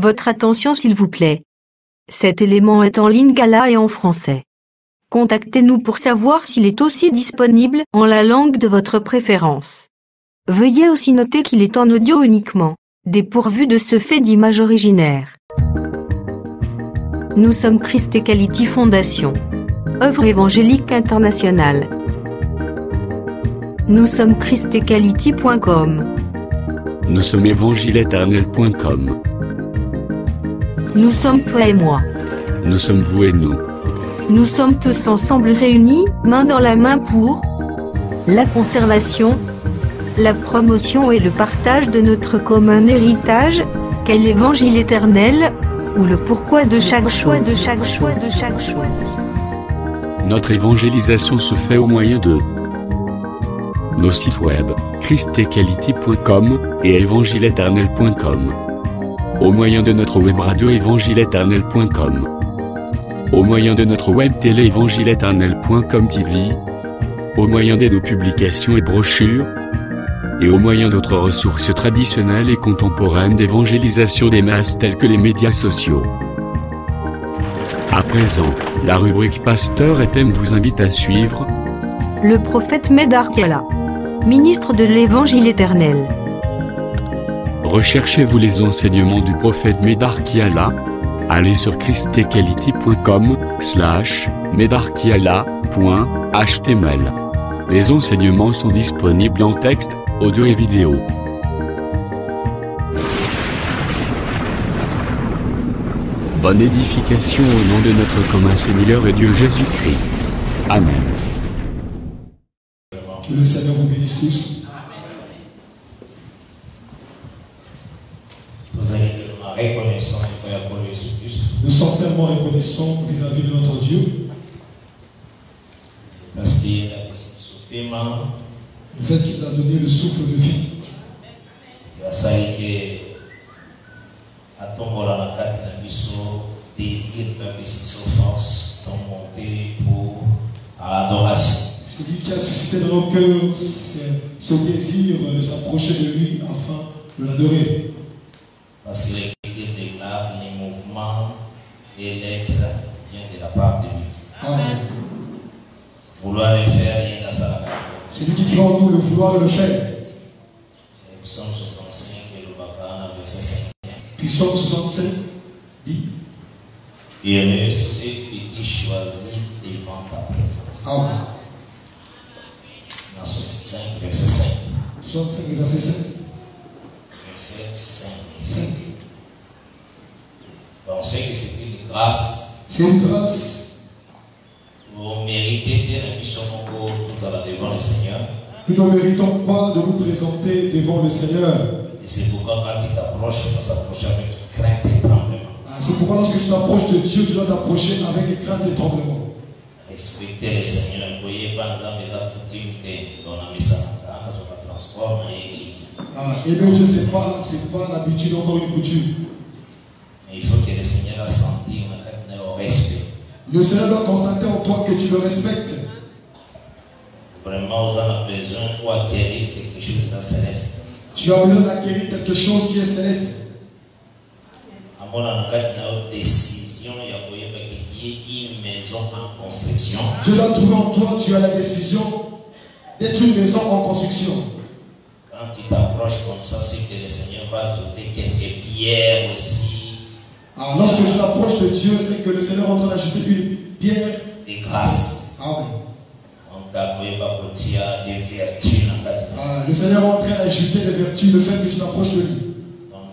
Votre attention s'il vous plaît. Cet élément est en lingala et en français. Contactez-nous pour savoir s'il est aussi disponible en la langue de votre préférence. Veuillez aussi noter qu'il est en audio uniquement, dépourvu de ce fait d'image originaire. Nous sommes Christ Equality Fondation. Œuvre évangélique internationale. Nous sommes christequality.com. Nous sommes évangileéternel.com. Nous sommes toi et moi. Nous sommes vous et nous. Nous sommes tous ensemble réunis, main dans la main pour la conservation, la promotion et le partage de notre commun héritage, qu'est l'évangile éternel, ou le pourquoi de chaque choix. Notre évangélisation se fait au moyen de nos sites web, christequality.com et évangileéternel.com. Au moyen de notre web radio évangileéternel.com. Au moyen de notre web télé évangileéternel.com TV. Au moyen de nos publications et brochures. Et au moyen d'autres ressources traditionnelles et contemporaines d'évangélisation des masses telles que les médias sociaux. À présent, la rubrique Pasteur et thème vous invite à suivre le prophète Medar Kiala, ministre de l'Évangile éternel. Recherchez-vous les enseignements du prophète Medar Kiala? Allez sur christequality.com/medarkiala.html. Les enseignements sont disponibles en texte, audio et vidéo. Bonne édification au nom de notre commun Seigneur et Dieu Jésus-Christ. Amen. Que le Seigneur vous bénisse tous. Nous sommes tellement reconnaissants vis-à-vis de notre Dieu. Le fait qu'il a donné le souffle de vie. C'est lui qui a suscité dans nos cœurs ce désir de s'approcher de lui afin de l'adorer. Parce que l'Écriture déclare les mouvements et l'être viennent de la part de lui. Amen. Vouloir le faire, rien qu'à ça. C'est lui qui crée en nous le vouloir et le faire. Psaume 65, le Bakana, verset 5. Puis Psaume 65 dit Heureux ceux qui t'ont choisi devant ta présence. Amen. Dans 65, verset 5. 65, verset 5. Verset 5. 5. Donc, on sait que c'est une grâce. C'est une grâce. Vous méritez d'être devant le Seigneur. Nous ne méritons pas de nous présenter devant le Seigneur. Et c'est pourquoi quand tu t'approches, tu dois s'approcher avec crainte et tremblement. C'est pourquoi lorsque tu t'approches de Dieu, tu dois t'approcher avec crainte et tremblement. Respectez le Seigneur. Vous voyez, par exemple, les coutumes dans la messe, dans le transport dans l'église. Aimer Dieu, c'est pas l'habitude, encore une coutume. Mais il faut que le Seigneur a senti au respect. Le Seigneur doit constater en toi que tu le respectes. Vraiment, vous avez besoin d'acquérir quelque chose de céleste. Tu as besoin d'acquérir quelque chose qui est céleste. À mon décision, il y a une maison en construction. Dieu doit trouver en toi, tu as la décision d'être une maison en construction. Quand tu t'approches comme ça, c'est que le Seigneur va ajouter quelques pierres aussi. Lorsque je t'approche de Dieu, c'est que le Seigneur est en train d'ajouter une pierre de grâce. Amen. Des vertus. Le Seigneur est en train d'ajouter des vertus, le fait que tu t'approches de lui. Donc,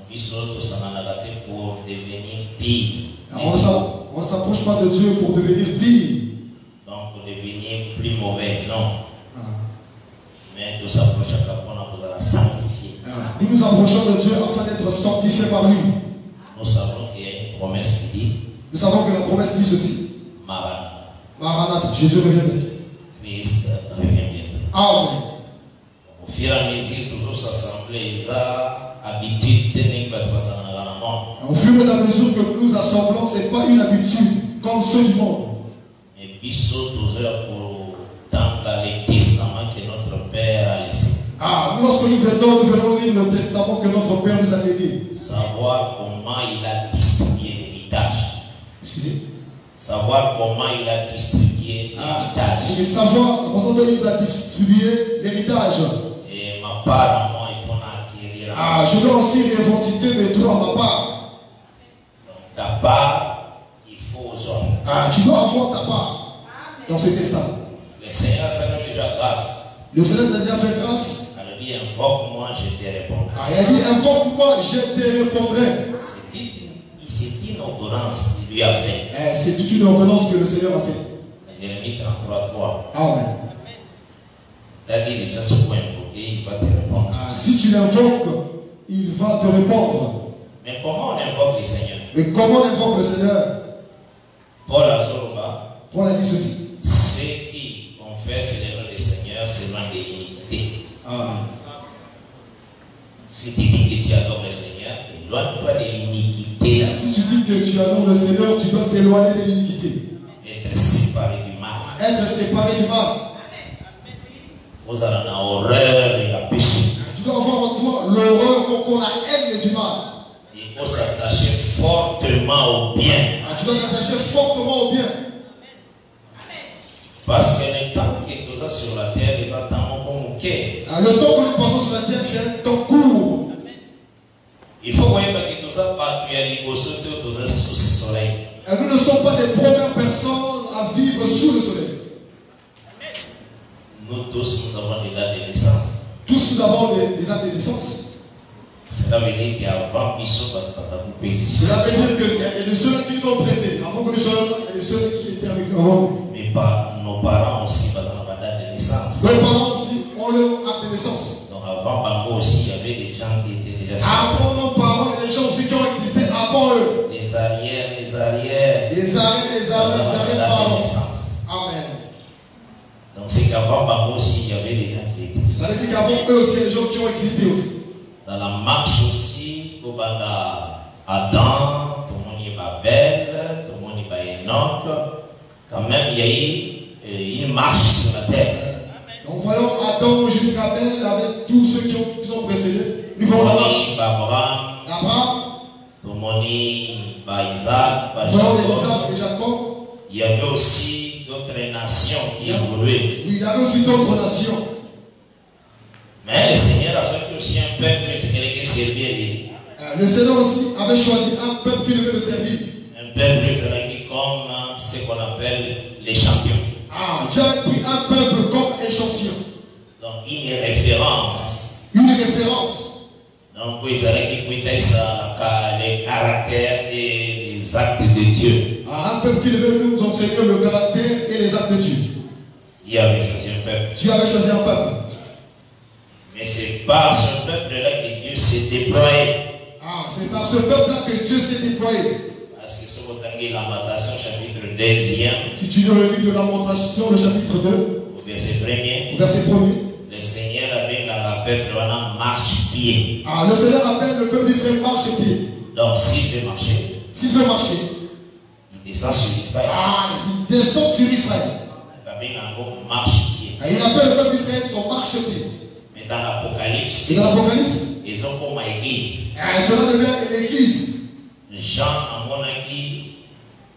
pour devenir pire. On ne s'approche pas de Dieu pour devenir pire. Donc, pour devenir plus mauvais, non. Mais de s'approcher à pour la sanctifier. Nous nous approchons de Dieu afin d'être sanctifiés par lui. Nous savons qu'il y a une promesse qui dit. Nous savons que la promesse dit ceci. Maranatha. Maranatha, Jésus revient bientôt. Christ revient bientôt. Amen. Au fur et à mesure, toujours s'assembler, ils ont habitude de au fur et à mesure que nous nous assemblons, ce n'est pas une habitude comme ceux du monde. Mais toujours pour dans le testament que notre Père a laissé. lorsque nous venons lire le testament que notre Père nous a légué. Savoir comment il a distribué l'héritage. Excusez. Savoir comment il a distribué l'héritage. Et savoir comment il nous a distribué l'héritage. Et ma part à moi, il faut l'acquérir. Je dois aussi revendiquer mes droits à ma part. Donc ta part, il faut aux hommes. Tu dois avoir ta part dans ce testament. Le Seigneur s'est déjà grâce. Le Seigneur t'a déjà fait grâce. Il dit, invoque-moi, je te répondrai. Il a dit, invoque-moi, je te répondrai. C'est une ordonnance qu'il lui a fait. C'est toute une ordonnance que le Seigneur a fait. Jérémie 33, 3. Amen. T'as dit déjà ce qu'on invoquer, il va te répondre. Si tu l'invoques, il va te répondre. Mais comment on invoque le Seigneur? Mais comment on invoque le Seigneur? Paul a dit ceci. Ceux qui confessent les noms du Seigneur s'éloignent de l'iniquité. Si tu dis que tu adores le Seigneur, éloigne-toi de l'iniquité. Si tu dis que tu adores le Seigneur, tu dois t'éloigner de l'iniquité. Être séparé du mal. Être séparé du mal. Vous avez une horreur et un péché. Tu dois avoir en toi l'horreur contre la haine du mal. Il faut s'attacher fortement au bien. Tu dois t'attacher fortement au bien. Parce que le temps que tu as sur la terre, les attendons comme au quai. Le temps que nous passons sur la terre, c'est un temps court. Il faut voir que nous avons battu à l'Igosoto, nous avons sous le soleil. Nous ne sommes pas les premières personnes à vivre sous le soleil. Nous tous, nous avons des dates de naissance. Tous nous avons des dates de naissance. Cela veut dire qu'avant qu'ils soient Cela veut dire qu'il y a des ceux qui nous ont précédés. Avant que nous soyons, il y a des ceux qui étaient avec nous avant. Mais pas nos parents aussi, pas dans la date de naissance. Nos parents aussi ont leur acte de naissance. Donc avant Bango aussi, il y avait des gens qui étaient déjà. Avant nos parents, il y a des gens aussi qui ont existé avant eux. Les arrières, les arrières. Les arrière-parents. Amen. Donc c'est qu'avant Bango aussi, il y avait des gens qui étaient. Ça veut dire qu'avant eux aussi, il y a des gens qui ont existé aussi. Dans la marche aussi, au banda Adam, tout le monde y va Babel, tout le monde y va Enoch. Quand même, il y a eu une marche sur la terre. Donc voyons Adam jusqu'à Abel avec tous ceux qui ont précédé. Nous voyons la marche. Abraham, tout le monde y va Isaac, Isaac et Jacob. Il y avait aussi d'autres nations qui évoluaient. Oui, il y avait aussi d'autres nations. Mais le Seigneur a fait aussi un peuple qui servir. Le Seigneur aussi avait choisi un peuple qui devait le servir. Un peuple qui comme ce qu'on appelle les champions. Dieu a pris un peuple comme échantillon. Donc une référence. Une référence. Donc vous avez qui les caractères et les actes de Dieu. Un peuple qui devait nous enseigner le caractère et les actes de Dieu. Dieu avait choisi un peuple. Dieu avait choisi un peuple. Mais c'est par ce peuple-là que Dieu s'est déployé. C'est par ce peuple-là que Dieu s'est déployé. Parce que si vous avez Lamentation chapitre 2e. Si tu lis le livre de Lamentation, le chapitre 2. Au verset 1er. Au verset 1er. Le Seigneur avait un peuple en marche-pied. Le Seigneur appelle le peuple d'Israël marche-pied. Donc s'il veut marcher. S'il veut marcher. Il descend sur Israël. Il descend sur Israël. Marche-pied. Il appelle le peuple d'Israël son marche-pied. Mais dans l'Apocalypse, ils ont comme église. Cela devient l'église. Jean a mon acquis,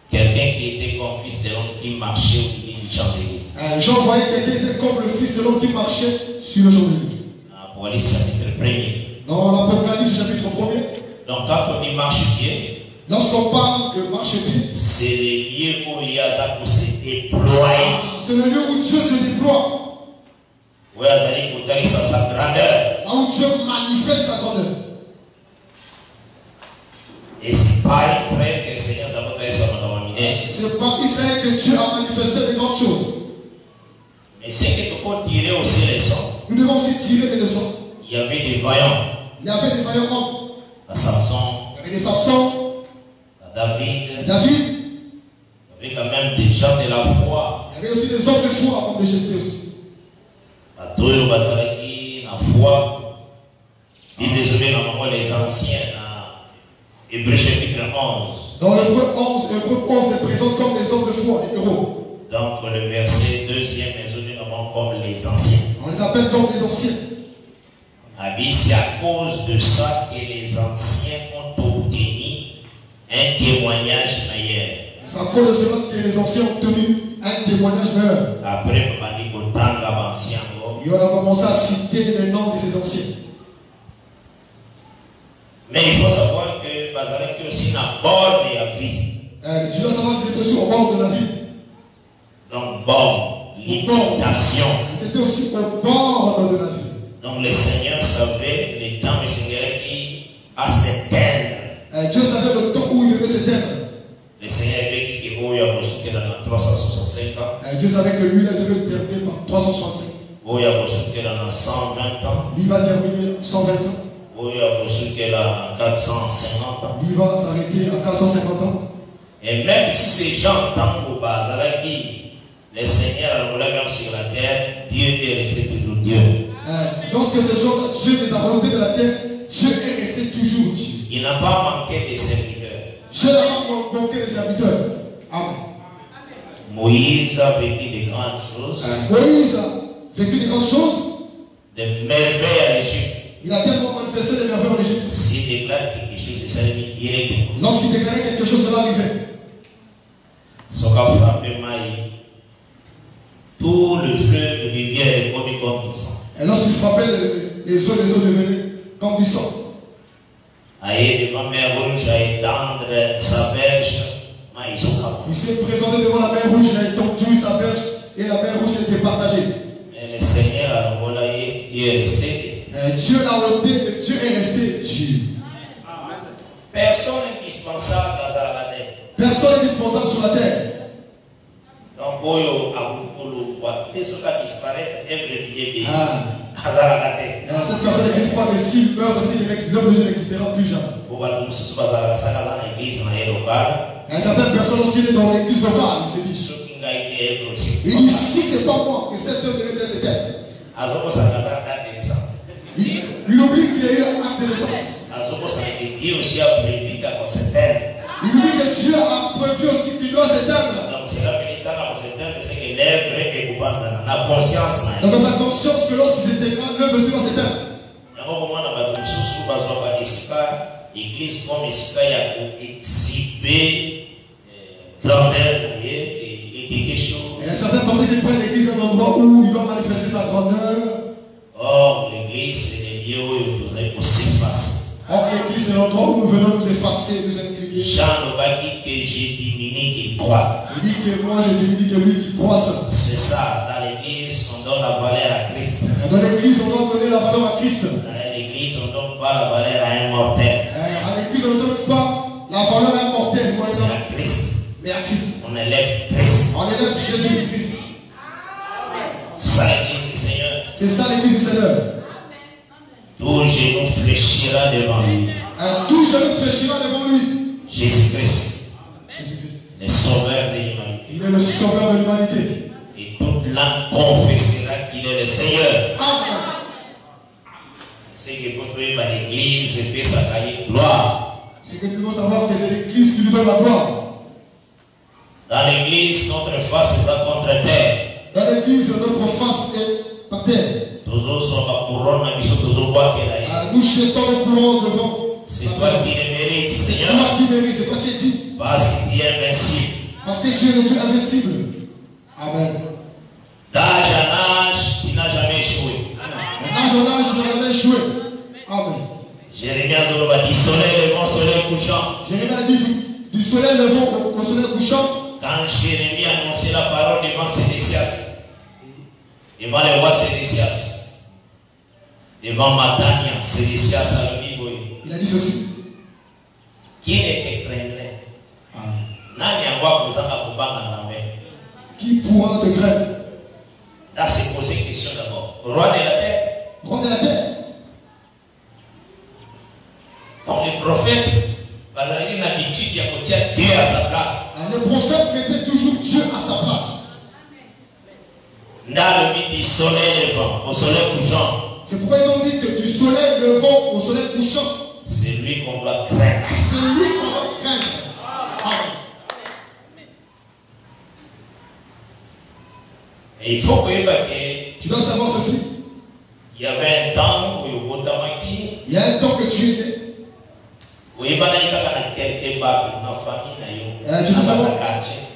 quelqu'un qui était comme fils de l'homme qui marchait au milieu du chandelier. Jean voyait quelqu'un qui était comme le fils de l'homme qui marchait sur le chandelier. Apocalypse chapitre 1er. Dans l'Apocalypse chapitre 1er. Donc quand on dit marche-pied, lorsqu'on parle de marche-pied, c'est le lieu où Yazak se déploie. C'est le lieu où Dieu se déploie. Où Yazak est sa grandeur. Là où Dieu manifeste sa grandeur. Et c'est par Israël que le Seigneur a montré son domination. C'est par Israël que Dieu a manifesté de grandes choses. Mais c'est que tu peux tirer aussi les leçons. Nous devons aussi tirer des leçons. Il y avait des vaillants. Il y avait des vaillants hommes. À Samson. Il y avait des Samson. À David. David. Il y avait quand même des gens de la foi. Il y avait aussi des hommes de foi avant de jeter aussi. À Toyo Bazaraki, la foi. Les anciens. Hébreu chapitre 11. Dans l'Hébreu 11, les présente comme les hommes de foi, les héros. Donc le verset 2e, les hommes comme les anciens. On les appelle comme les anciens. C'est à cause de ça que les anciens ont obtenu un témoignage meilleur. C'est à cause de cela que les anciens ont obtenu un témoignage meilleur. Après, et on a commencé à citer les noms de ces anciens. Mais il faut savoir que Bazalaki aussi n'a bord de la vie. Tu dois savoir qu'ils étaient sur le bord de la vie. Donc, bord, limitation. Ils étaient aussi au bord de la vie. Donc, le Seigneur savait le temps du Seigneur qui va s'éteindre. Dieu savait le temps où il devait s'éteindre. Le Seigneur avait dit qu'il y a 365 ans. Dieu savait que lui, il devait terminer par 365. Il y a 120 ans. Il va terminer 120 ans. Il y a 450 ans. Il va s'arrêter à 450 ans. Et même si ces gens entendent au bas, le Seigneur a volé même sur la terre, Dieu est resté toujours Dieu. Lorsque ces gens, Dieu les a remontés de la terre, Dieu est resté toujours Dieu. Il n'a pas manqué de serviteurs. Dieu n'a pas manqué de serviteurs. Amen. Moïse a vécu de grandes choses. Moïse a vécu de grandes choses. Des merveilles à l'Égypte. Il a tellement manifesté des merveilles en Égypte. S'il déclare quelque chose, il s'est mis directement. Lorsqu'il déclarait quelque chose, cela arrivait. Son cas frappé maille. Tout le fleuve de rivière est comme du sang. Et lorsqu'il frappait les eaux devenaient comme du sang. Aïe, devant la mer rouge, à étendre sa berge, ils ont capé. Il s'est présenté devant la mer rouge, il a étendu sa berge et la mer rouge était partagée. Mais le Seigneur a volé, Dieu est resté. Dieu l'a ôté, mais Dieu est resté Dieu. Personne n'est indispensable dans la terre. Personne n'est indispensable sur la terre. Donc, dès ce cas disparaître, œuvre de Dieu. Cette personne n'existe pas, mais s'il meurt, ça veut dire que l'homme de Dieu n'existera plus jamais. Certaines personnes, lorsqu'il est dans l'église locale, il se dit, il dit, si c'est pas moi, que cet homme devait être éternel. Il oublie qu'il a eu un acte de naissance. Dieu aussi a prévu qu'à s'éteindre. Il oublie que Dieu a prévu aussi qu'il doit s'éteindre. Donc c'est là que l'État s'éteindre, c'est que l'œuvre est coupable dans la conscience. Dans sa conscience que lorsqu'il s'éteindra, l'œuvre aussi va s'éteindre. L'église comme ici, il y a exhibé grandeur et quelque chose. Il y a certaines personnes qui prennent l'église à un endroit où il va manifester sa grandeur. Or, l'église, c'est le lieu où vous avez pour s'effacer. Or, l'église, c'est l'endroit où nous venons nous effacer, nous incliner. Jean ne va dire que j'ai diminué qu'il croisse. Il dit que moi, j'ai diminué que lui qui croisse. C'est ça, dans l'église, on donne la valeur à Christ. Dans l'église, on doit donner la valeur à Christ. Dans l'église, on ne donne pas la valeur à un mortel. À l'église, on ne donne pas la valeur à un mortel. C'est à Christ. Mais à Christ. On élève Christ. On élève Jésus Christ. C'est ça l'église du Seigneur. C'est ça l'église du Seigneur. Tout genou fléchira devant lui. Tout genou fléchira devant lui. Jésus-Christ. Jésus-Christ. Le sauveur de l'humanité. Il est le sauveur de l'humanité. Et toute langue confessera qu'il est le Seigneur. Amen. C'est qu'il faut trouver par l'église et faire sa carrière gloire. C'est que nous devons savoir que c'est l'église qui lui donne la gloire. Dans l'église, notre face est contre terre. Dans l'église, notre face est par terre. Nous jetons le courant devant. C'est toi qui le mérites, C'est Seigneur. toi qui mérites, c'est toi qui es dit. Parce que tu es invincible. Parce que tu es le Dieu invincible. Amen. D'âge en âge, tu n'as jamais échoué. D'âge en âge, tu n'as jamais échoué. Amen. Jérémie a dit du soleil levant, soleil couchant. Jérémie a dit du soleil levant au soleil couchant. Quand Jérémie a annoncé la parole devant Sédécias, devant le roi Sédécias, devant Matania, Sédécias a dit, il a dit ceci. Qui ne te craindrait? Qui pourra te craindre? Là, c'est poser une question d'abord. Roi de la terre. Roi de la terre. Donc les prophètes, ils avaient une habitude de mettre Dieu à sa place. Les prophètes mettaient toujours Dieu à sa place. Dans le mythe du soleil levant, au soleil couchant. C'est pourquoi ils ont dit que du soleil levant au soleil couchant. C'est lui qu'on doit craindre. C'est lui qu'on doit craindre. Amen. Et il faut que tu dois savoir ceci. il y avait un temps où Il y a un temps que tu es né.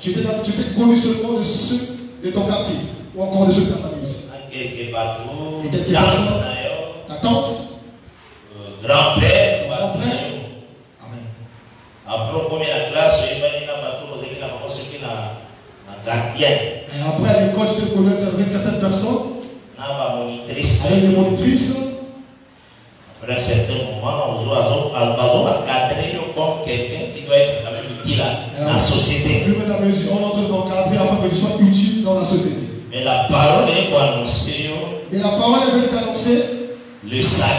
Tu étais connu seulement de ceux de ton quartier ou encore de ceux de ta famille aussi. Et quelques personnes, ta tante, grand-père, amen. après la classe, il y a gardien. Et après à l'école, tu te connais avec certaines personnes, avec des monitrices. Après un certain moment, on va cadrer comme quelqu'un qui doit être quand même utile dans la société. On entre dans le cadre afin que tu sois utile dans la société. Mais la parole est pour annoncer. Mais la parole est venue t'annoncer le salut.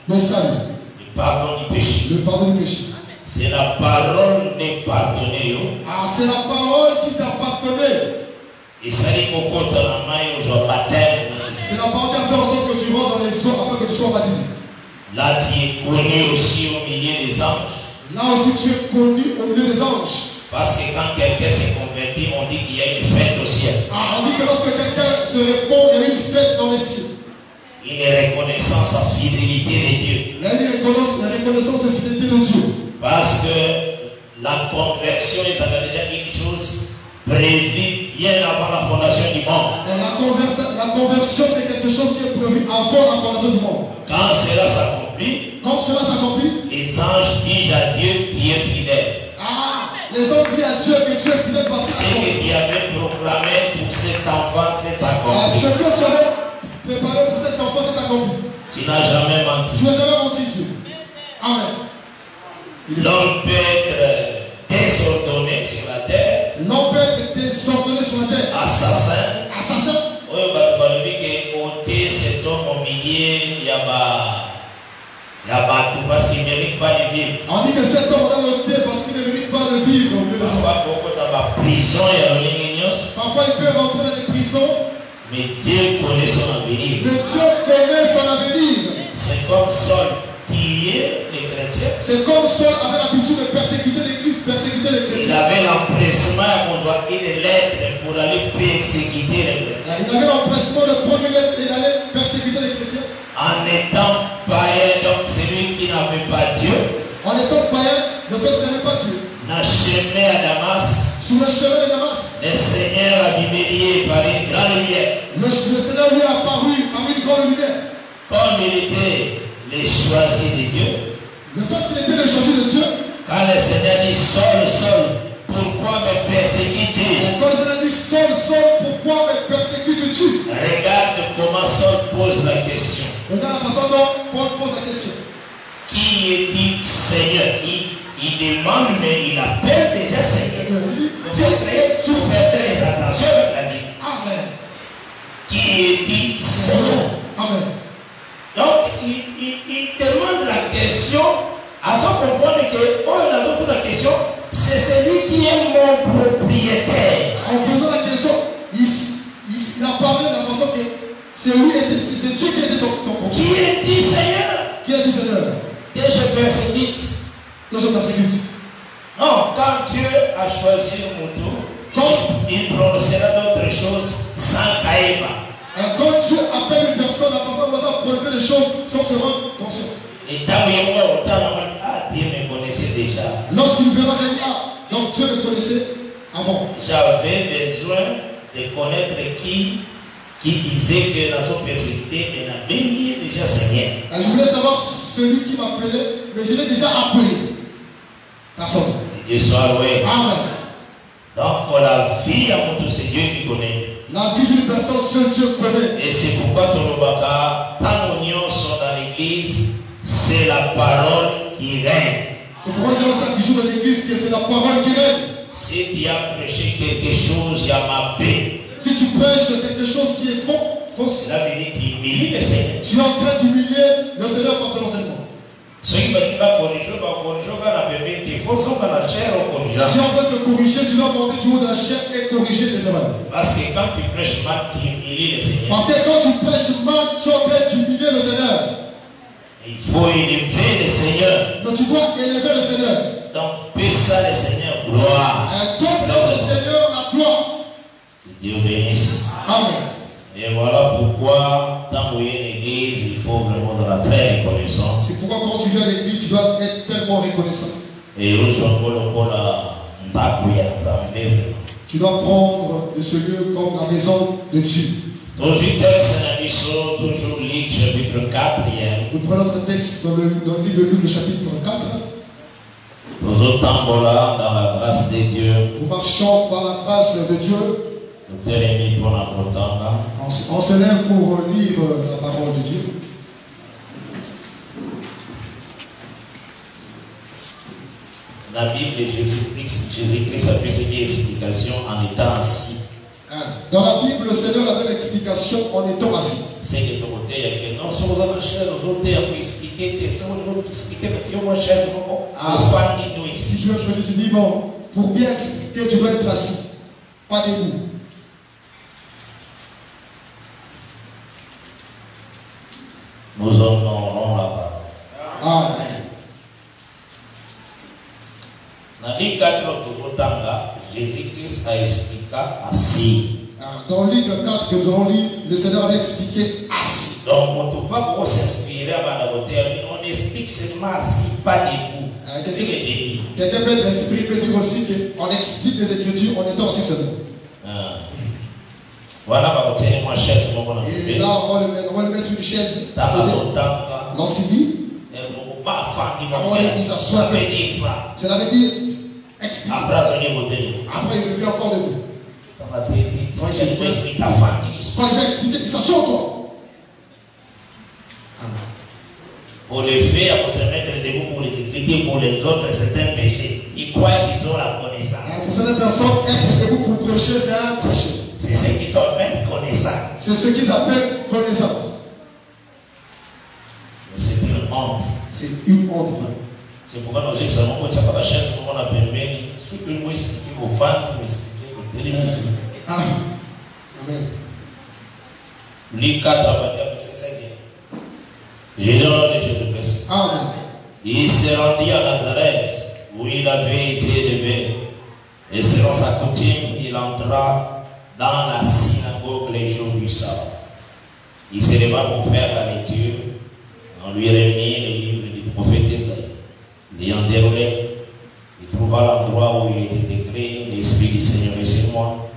Le salut. Le pardon du péché. Le pardon du péché. C'est la parole n'est pardonnée. Ah, c'est la parole qui t'a pardonné. Et ça dit qu'on compte la main au baptême. C'est la parole qui a fait en sorte que tu rentres dans les eaux afin que tu sois baptisé. Là, tu es connu aussi au milieu des anges. Là aussi, tu es connu au milieu des anges. Parce que quand quelqu'un s'est converti, on dit qu'il y a une fête au ciel. Ah, on dit que lorsque quelqu'un se répond, il y a une fête dans les cieux. Une reconnaissance à fidélité de Dieu. Il y a une reconnaissance de fidélité de Dieu. Parce que la conversion, ils avaient déjà une chose prévue bien avant la fondation du monde. Et la conversion, c'est quelque chose qui est prévu avant la fondation du monde. Quand cela s'accomplit, les anges disent à Dieu, tu es fidèle. Ah, les anges disent à Dieu que tu es fidèle parce que ce que tu avais proclamé pour cet enfant, c'est accompli. Ce que tu avais préparé pour cet enfant, c'est accompli. Tu n'as jamais menti. Tu n'as jamais menti, Dieu. Amen. L'homme peut être désordonné sur la terre. L'homme peut être désordonné sur la terre. Assassin. Assassin. Oui, cet homme au milieu, il y a tout parce qu'il ne mérite pas de vivre. On dit que cet homme est ôté parce qu'il ne mérite pas de vivre. Parfois, beaucoup dans la prison, il y a le parfois, il peut rentrer dans les prisons. Mais Dieu connaît son avenir. Mais Dieu connaît son avenir. C'est comme Saul tuer les chrétiens. C'est comme Saul avait l'habitude de persécuter l'église, persécuter les chrétiens. Il avait l'empressement d'envoyer des lettres pour aller persécuter les chrétiens. Il avait l'empressement de prendre une lettre et d'aller persécuter les chrétiens. En étant païen, donc celui qui n'avait pas Dieu. En étant païen, le fait qu'il n'avait pas Dieu. Dans le chemin à Damas. Sur le chemin de Damas. Le Seigneur a libéré par une grande lumière. Le Seigneur lui a apparu par une grande lumière. Comme il était les choisis de Dieu. Le fait qu'il était les choisis de Dieu. Quand le Seigneur dit Saul, Saul, pourquoi me persécutes-tu? Quand le Seigneur dit Saul, Saul, pourquoi me persécutes-tu? Regarde comment Saul pose la question. Regarde la façon dont Paul pose la question. Qui est-il Seigneur? Il demande, mais il appelle déjà Seigneur. Il faut faire très attention avec la Bible. Amen. Qui est-il Seigneur? Amen. Donc, il demande la question à ce comprendre que, oh, il a posé la question, c'est celui qui est mon propriétaire. En posant la question, il a parlé de la façon que c'est Dieu qui était son propriétaire. Qui est-il Seigneur? Qui est-il Seigneur? Que je persécute. Que je persécute. Non, quand Dieu a choisi le mouton, il prononcera d'autres choses sans caïma. Quand Dieu appelle une personne, la personne va prononcer des choses sans se rendre conscient. Et Dieu me connaissait déjà. Lorsqu'il verra, il dit, ah, donc Dieu me connaissait avant. J'avais besoin de connaître qui disait que la zone persécutée est la bénie déjà Seigneur. Je voulais savoir celui qui m'appelait, mais je l'ai déjà appelé. Personne. Dieu soit loué. Amen. Donc pour la vie à mon Dieu, c'est Dieu qui connaît. La vie d'une personne, seul Dieu connaît. Et c'est pourquoi Tolobaka, tant d'unions sont dans l'église, c'est la parole qui règne. C'est pourquoi nous disons chaque jour dans l'église que c'est la parole qui règne. Si tu as prêché quelque chose, il y a ma paix. Si tu prêches quelque chose qui est faux, cela veut dire que tu humilies le Seigneur. Tu es en train d'humilier le Seigneur par ton enseignement. Si on veut te corriger, tu dois monter du haut de la chair et corriger tes erreurs. Parce que quand tu prêches mal, tu humilies le Seigneur. Parce que quand tu prêches mal, tu es en train d'humilier le Seigneur. Il faut élever le Seigneur. Donc tu dois élever le Seigneur. Donc, paie ça le Seigneur, gloire. Donne le Seigneur la gloire. Que Dieu bénisse. Amen. Et voilà pourquoi, dans l'église, l'église, il faut vraiment être très reconnaissant. C'est pourquoi quand tu viens à l'église, tu dois être tellement reconnaissant. Et tu dois prendre de ce lieu comme la maison de Dieu. Toujours Luc chapitre 4. Nous prenons notre texte dans le livre de Luc, le chapitre 4. Nous dans la grâce de Dieu. Nous marchons par la grâce de Dieu. On se lève pour lire la parole de Dieu. La Bible, Jésus-Christ a fait cette explication en étant assis. Dans la Bible, le Seigneur a donné l'explication en étant assis. C'est que de côté, il y a que non, si vous avez cher, vous avez expliqué, si tu veux tu dis bon, pour bien expliquer, tu dois être assis, pas debout. Nous honorons la parole. Amen. Dans Luc 4, Jésus-Christ a expliqué assis. Dans Luc 4 que nous avons lu, le Seigneur avait expliqué assis. Donc, on ne peut pas s'inspirer à la hauteur, on explique seulement assis, pas debout. C'est ce que j'ai dit. Quelqu'un peut être inspiré, peut dire aussi qu'on explique les Écritures en étant assis seulement. Voilà, moi chaise. Et là, on va le mettre une chaise. Lorsqu'il dit, ça veut dire ça. Cela veut dire explique. Après, il revient encore debout. Quand il va expliquer, il s'assure toi. Pour les faire, pour se mettre debout pour les Écritures, pour les autres, c'est un péché. Ils croient qu'ils ont la connaissance. Pour certaines personnes, être debout pour prêcher, c'est un péché. C'est ce qu'ils appellent connaissance. C'est ce qu'ils appellent connaissance. C'est une honte. C'est une honte. C'est pourquoi nous avons dit que la chaise, comme on a permis, ce que nous expliquons aux fans, nous expliquons aux télévisions. Amen. Luc 4, à partir de verset 16. J'ai le nom de Jésus-Christ. Amen. Il s'est rendu à Nazareth, où il avait été élevé. Et selon sa coutume, il entra dans la synagogue les jours du sabbat. Il se leva pour faire la lecture. On lui remit le livre du prophète Isaïe. L'ayant déroulé, il trouva l'endroit où il était écrit: l'Esprit du Seigneur est sur moi,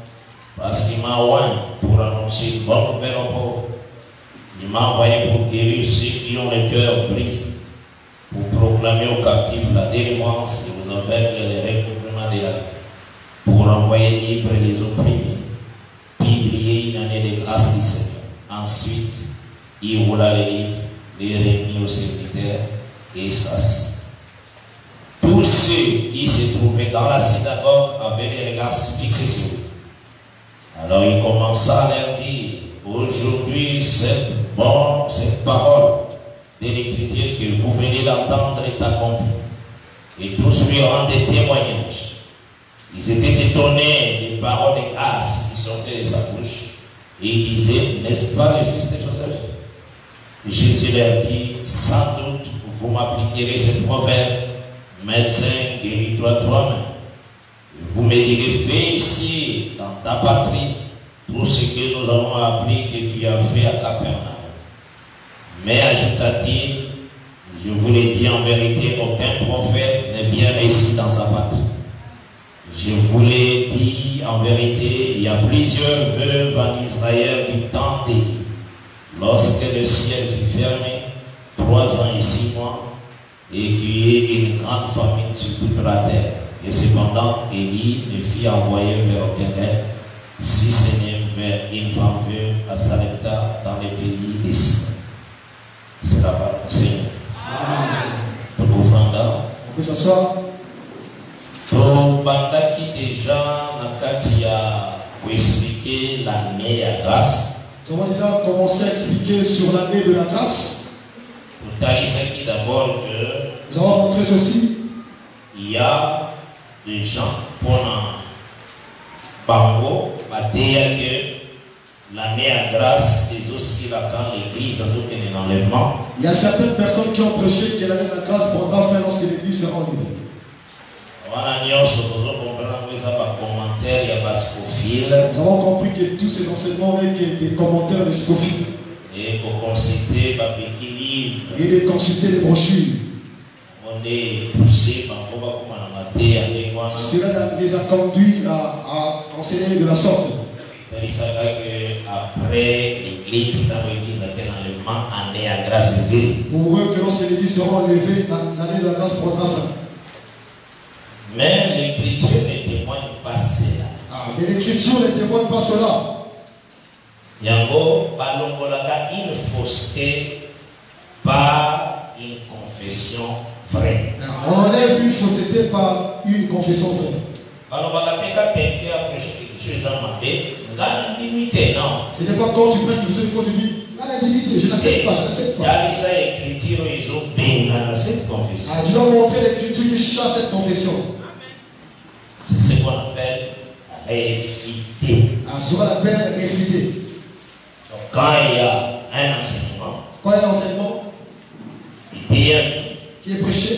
parce qu'il m'a oint pour annoncer une bonne nouvelle aux pauvres. Il m'a envoyé pour guérir ceux qui ont le cœur brisé, pour proclamer aux captifs la délivrance et aux aveugles le recouvrement de la vie, pour envoyer libres les opprimés, publier une année de grâce du Seigneur. Ensuite, il roula les livres, les remit aux serviteurs et s'assit. Tous ceux qui se trouvaient dans la synagogue avaient les regards fixés sur lui. Alors il commença à leur dire: aujourd'hui, cette parole de l'Écriture que vous venez d'entendre est accomplie. Et tous lui rendaient témoignage. Ils étaient étonnés des paroles de grâce qui sortaient de sa bouche. Et ils disaient: n'est-ce pas le fils de Joseph? Jésus leur dit: sans doute, vous m'appliquerez ce proverbe: médecin, guéris-toi toi-même. Vous me direz: fais ici, dans ta patrie, tout ce que nous avons appris que tu as fait à Capernaum. Mais, ajouta-t-il, je vous l'ai dit en vérité, aucun prophète n'est bien réussi dans sa patrie. Je vous l'ai dit en vérité, il y a plusieurs veuves en Israël du temps d'Élie. Lorsque le ciel fut fermé, 3 ans et 6 mois, et qu'il y ait une grande famine sur toute la terre. Et cependant, Élie ne fit envoyer vers aucun d'elles, si ce n'est vers une femme veuve à Sarepta dans le pays des Sidon. C'est la parole du Seigneur. On peut s'asseoir. Bandaki déjà Nakatia pour expliquer l'année à grâce. Nous avons déjà commencé à expliquer sur l'année de la grâce. Nous avons montré ceci. Il y a des gens pendant Bango, que l'année à grâce, c'est aussi là quand l'église a fait un enlèvement. Il y a certaines personnes qui ont prêché que l'année de la grâce prendra fin lorsque l'église sera enlevée. Nous avons compris que tous ces enseignements n'étaient que des commentaires de Scofield. Et Et pour consulter ma petit livre. Et de consulter les brochures. On est poussé par cela les a conduits à enseigner de la sorte. Après l'église, année à grâce. Pour eux que lorsque l'église sera enlevée, l'année de la grâce prendra fin. Mais l'écriture ne témoigne pas cela. Mais l'écriture ne témoigne pas cela. Yango balongolaka une fausseté par une confession vraie. On enlève une fausseté par une confession vraie. Ce n'est pas quand tu prends quelque chose, il faut te dire, la limité, je n'accepte pas, je n'accepte pas. Tu dois montrer l'écriture qui chasse cette confession. C'est ce qu'on appelle réfuter. Ce qu'on appelle réfuter. Donc quand il y a un enseignement, qui est prêché,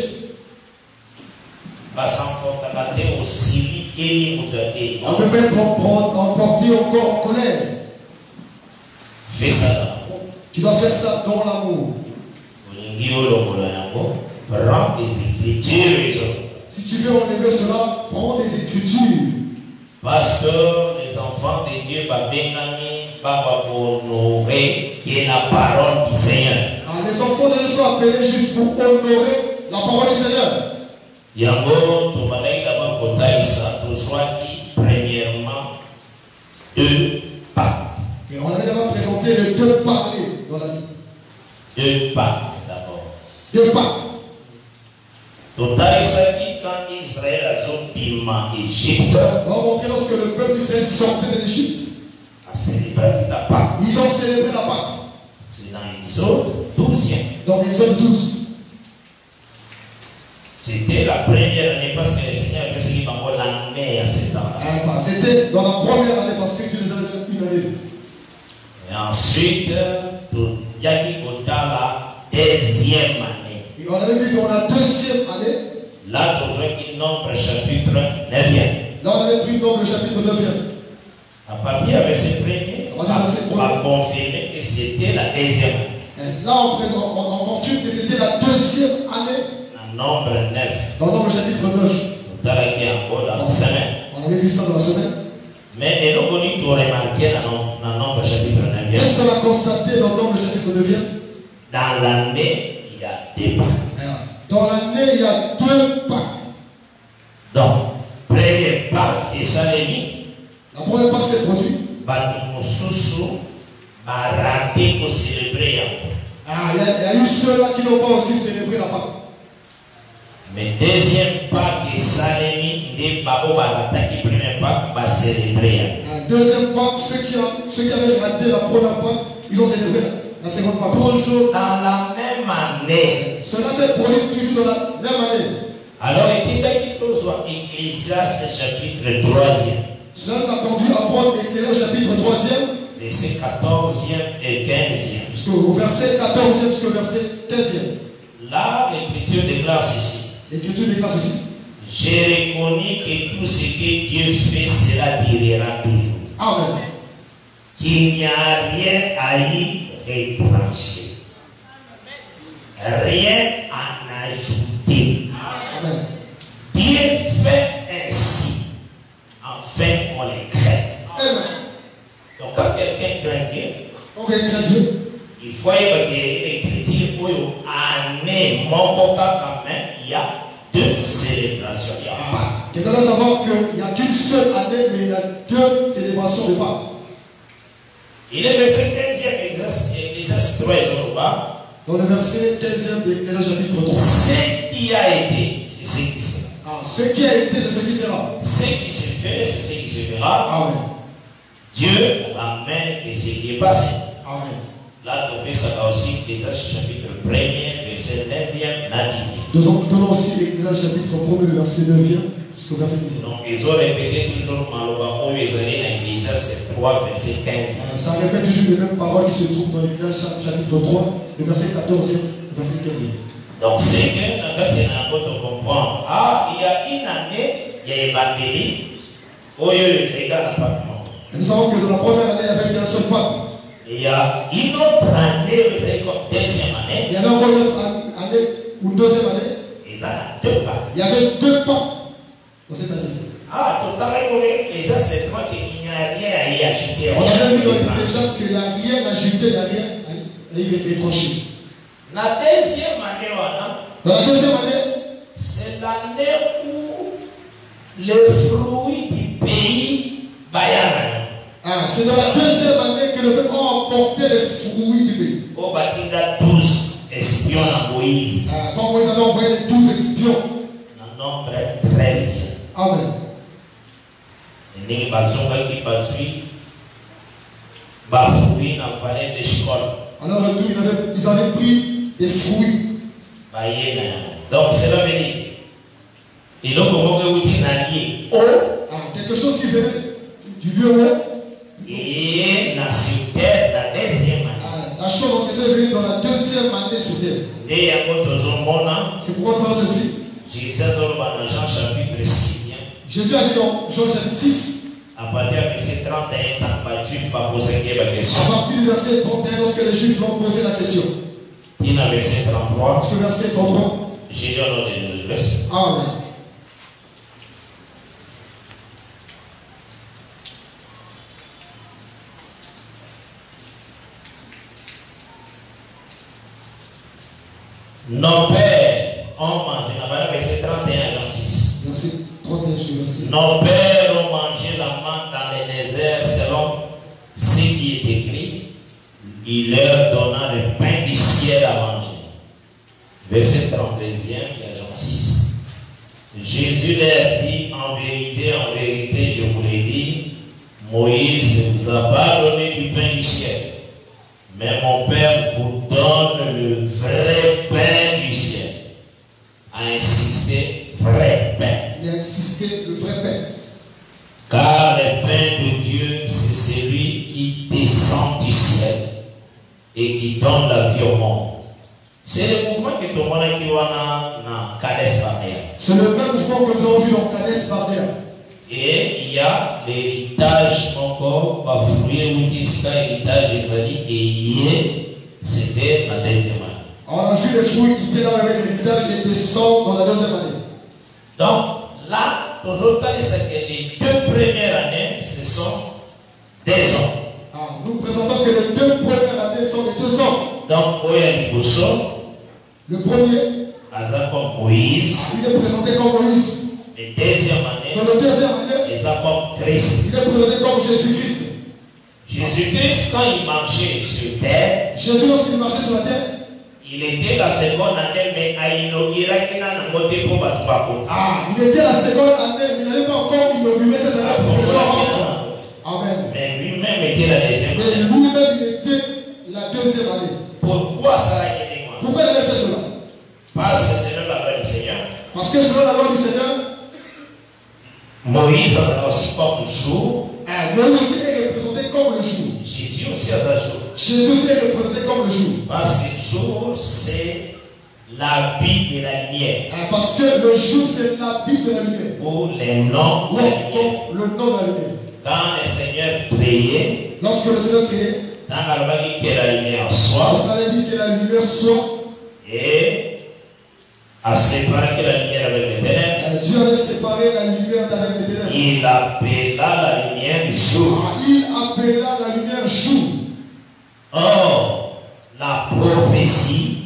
on peut même emporter encore en colère. Fais ça. Tu dois faire ça dans l'amour. Prends des écritures. Si tu veux enlever cela, prends des écritures. Parce que les enfants de Dieu vont honorer la parole du Seigneur. Les enfants de Dieu sont appelés juste pour honorer la parole du Seigneur. Yango, tu vas d'abord côté ça, tu choisis premièrement 2 pas. Et on avait d'abord présenté les 2 pas dans la Bible. 2 pas d'abord. 2 pas. Total ça qui quand Israël a sorti d'Égypte. On va montrer lorsque le peuple d'Israël sortait de l'Égypte. Ils ont célébré la Pâque. C'est dans l'Exode 12e. Dans l'Exode 12. C'était la première année parce que le Seigneur avait dit l'année à cet temps-là. C'était dans la première année parce que Dieu nous a donné une année. Et ensuite, il y a qui la 2e année. Et on avait vu dans la 2e année. Là, tu vois qu'il nombre chapitre 9e. Là, on avait pris le nombre chapitre 9e. À partir de ce premier, on a confirmé que c'était la 2e année. Là, on confirme que c'était la 2e année. Nombre 9. Dans le nombre chapitre 9. Dans la semaine. On avait vu ça dans la semaine. Mais nous avons remarqué dans le nombre chapitre 9. Qu'est-ce qu'on a constaté dans le nombre chapitre 9? Dans l'année, il y a 2 Pâques. Dans l'année, il y a 2 Pâques. Donc, premier Pâques et Salémi. La première Pâque s'est produite. Il y a eu ceux-là qui n'ont pas aussi célébré la Pâque. Mais deuxième Pâque et Salémi, des babos barataki première Pâque va célébrer. Deuxième Pâque, ceux qui avaient raté la première Pâque, ils ont célébré la seconde Pâque. Toujours dans la même année. Cela s'est produit toujours dans la même année. Alors, il soit Ecclésiaste chapitre 3e. Cela nous a conduit à prendre Ecclésiaste chapitre 3e. Verset 14e et 15e. Jusqu'au verset 14e jusqu'au verset 15e. Là, l'Écriture déclare ceci. L'Écriture déclare ceci. J'ai reconnu que tout ce que Dieu fait, cela durera toujours. Amen. Qu'il n'y a rien à y retrancher. Rien à en ajouter. Amen. Dieu fait ainsi. Enfin, on les craint. Amen. Donc, quand quelqu'un craint Dieu, il faut évaluer l'écriture pour année, mon quand même, il y a 2 célébrations. Quelqu'un doit savoir qu'il n'y a qu'une seule année, mais il y a 2 célébrations de Pâques. Il est verset 15e, Ecclésiaste 3 jours. Dans le verset 15e de l'Ecclésiaste chapitre 3. Ce qui a été, c'est ce qui sera. Ce qui a été, c'est ce qui sera. Ce qui se fait, c'est ce qui se fera. Amen. Dieu ramène ce qui est passé. Amen. Là, tu peux savoir aussi Ecclésiaste chapitre 1er, verset 9e, à 10e. Donnons aussi l'Ecclésiaste chapitre 1er, le verset 9e jusqu'au verset 10e. Donc, ils ont répété toujours Maloba, où ils allaient dans Ecclésiaste 3, verset 15. Ça répète toujours les mêmes paroles qui se trouvent dans l'Ecclésiaste chapitre 3, le verset 14e, le verset 15e. Donc, c'est que, quand il y a un peu de comprendre, il y a une année, il y a l'évangélie, où il y a eu le Seigneur n'a pas de mort. Et nous savons que dans la première année, il y avait qu'un seul Pâque. il y a une autre année, vous savez, comme deuxième année. Il y avait encore une autre année, ou deuxième année. Il y a deux pas. Il y avait 2 pas dans cette année. Ah, tout à l'heure, les gens, c'est moi qu'il n'y a rien à y ajouter. On avait vu dans l'Ecclésiaste qu'il n'y a rien à ajouter, il n'y a rien à y retrancher. La deuxième année, Dans la deuxième année, c'est l'année où le fruit du pays Bayana. ah, c'est dans la deuxième année que le peuple a emporté les fruits du pays. Au bâtiment 12 espions à Moïse. Ah, quand Moïse avait envoyé les 12 espions. En nombre 13. Amen. Et les bazonga qui basui, bafouille dans la vallée de Shkol. Alors, ils avaient pris des fruits. Donc, c'est là venu. Et donc, on va vous dire, Ah, quelque chose qui venait du lieu. et dans sur terre, la deuxième année. Ah, la chose en question est venue dans la deuxième année sur terre. Et à côté de C'est pourquoi on fait ceci. Jésus a dit dans Jean chapitre 6. Jésus a dit dans Jean chapitre 6, À partir du verset 31, tant que les Juifs vont poser la question. à partir du verset 31, lorsque les Juifs vont poser la question. Il y a verset 33. Parce que verset 33. J'ai dit au nom de l'Est. Amen. Nos pères ont mangé, on va verset 31 à Jean 6. Verset 31, je te verset. Nos pères ont mangé la manne dans les déserts selon ce qui est écrit. Il leur donna le pain du ciel à manger. Verset 32e, il y a Jean 6. Jésus leur dit, en vérité, je vous l'ai dit, Moïse ne vous a pas donné du pain du ciel. Mais mon Père vous donne le vrai pain du ciel. A insisté, vrai pain. Il a insisté, le vrai pain. Car le pain de Dieu, c'est celui qui descend du ciel et qui donne la vie au monde. C'est le mouvement que tout le monde a qui dans Kades Barnea. C'est le même mouvement que nous avons vu dans Kades Barnea. Et il y a l'héritage encore, bafouillé ou disque héritage et c'était la deuxième année. On a vu les fruits qui étaient dans l'héritage et descendent dans la deuxième année. Donc là, aujourd'hui, c'est que les 2 premières années, ce sont des hommes. Ah, nous présentons que les 2 premières années sont les 2 hommes. Donc, le premier, comme Moïse. il est présenté comme Moïse. Et deuxième année, dans la deuxième année, comme Christ. il est présenté comme Jésus-Christ. Jésus-Christ, quand il marchait sur terre, Jésus, lorsqu'il marchait sur la terre, il était la seconde année, mais à inaugurer qu'il n'a pas côté pour battre. Ah, il était la seconde année, mais il n'avait pas encore inauguré cette année pour que les gens rentrent. Amen. Mais lui-même était la deuxième Mais année. lui-même, il était la deuxième année. Pourquoi ça a été moi? Pourquoi il avait fait cela? Parce que c'est la loi du Seigneur. Parce que selon la loi du Seigneur, Moïse a aussi comme jour. Moïse aussi est représenté comme le jour. Jésus aussi a sa jour. Jésus aussi est représenté comme le jour. Parce que le jour, c'est l'habit de la lumière. Parce que le jour, c'est l'habit de la lumière. Ou les noms de la lumière. Le nom de la lumière. Quand le Seigneur priait, lorsque le Seigneur priait, dans la dit que la lumière soit, lorsqu'il avait dit que la lumière soit, et a séparé que la lumière avec les ténèbres, Dieu avait séparé la lumière d'avec les ténèbres. Il appela la lumière jour. Il appela la lumière jour. Or, la prophétie,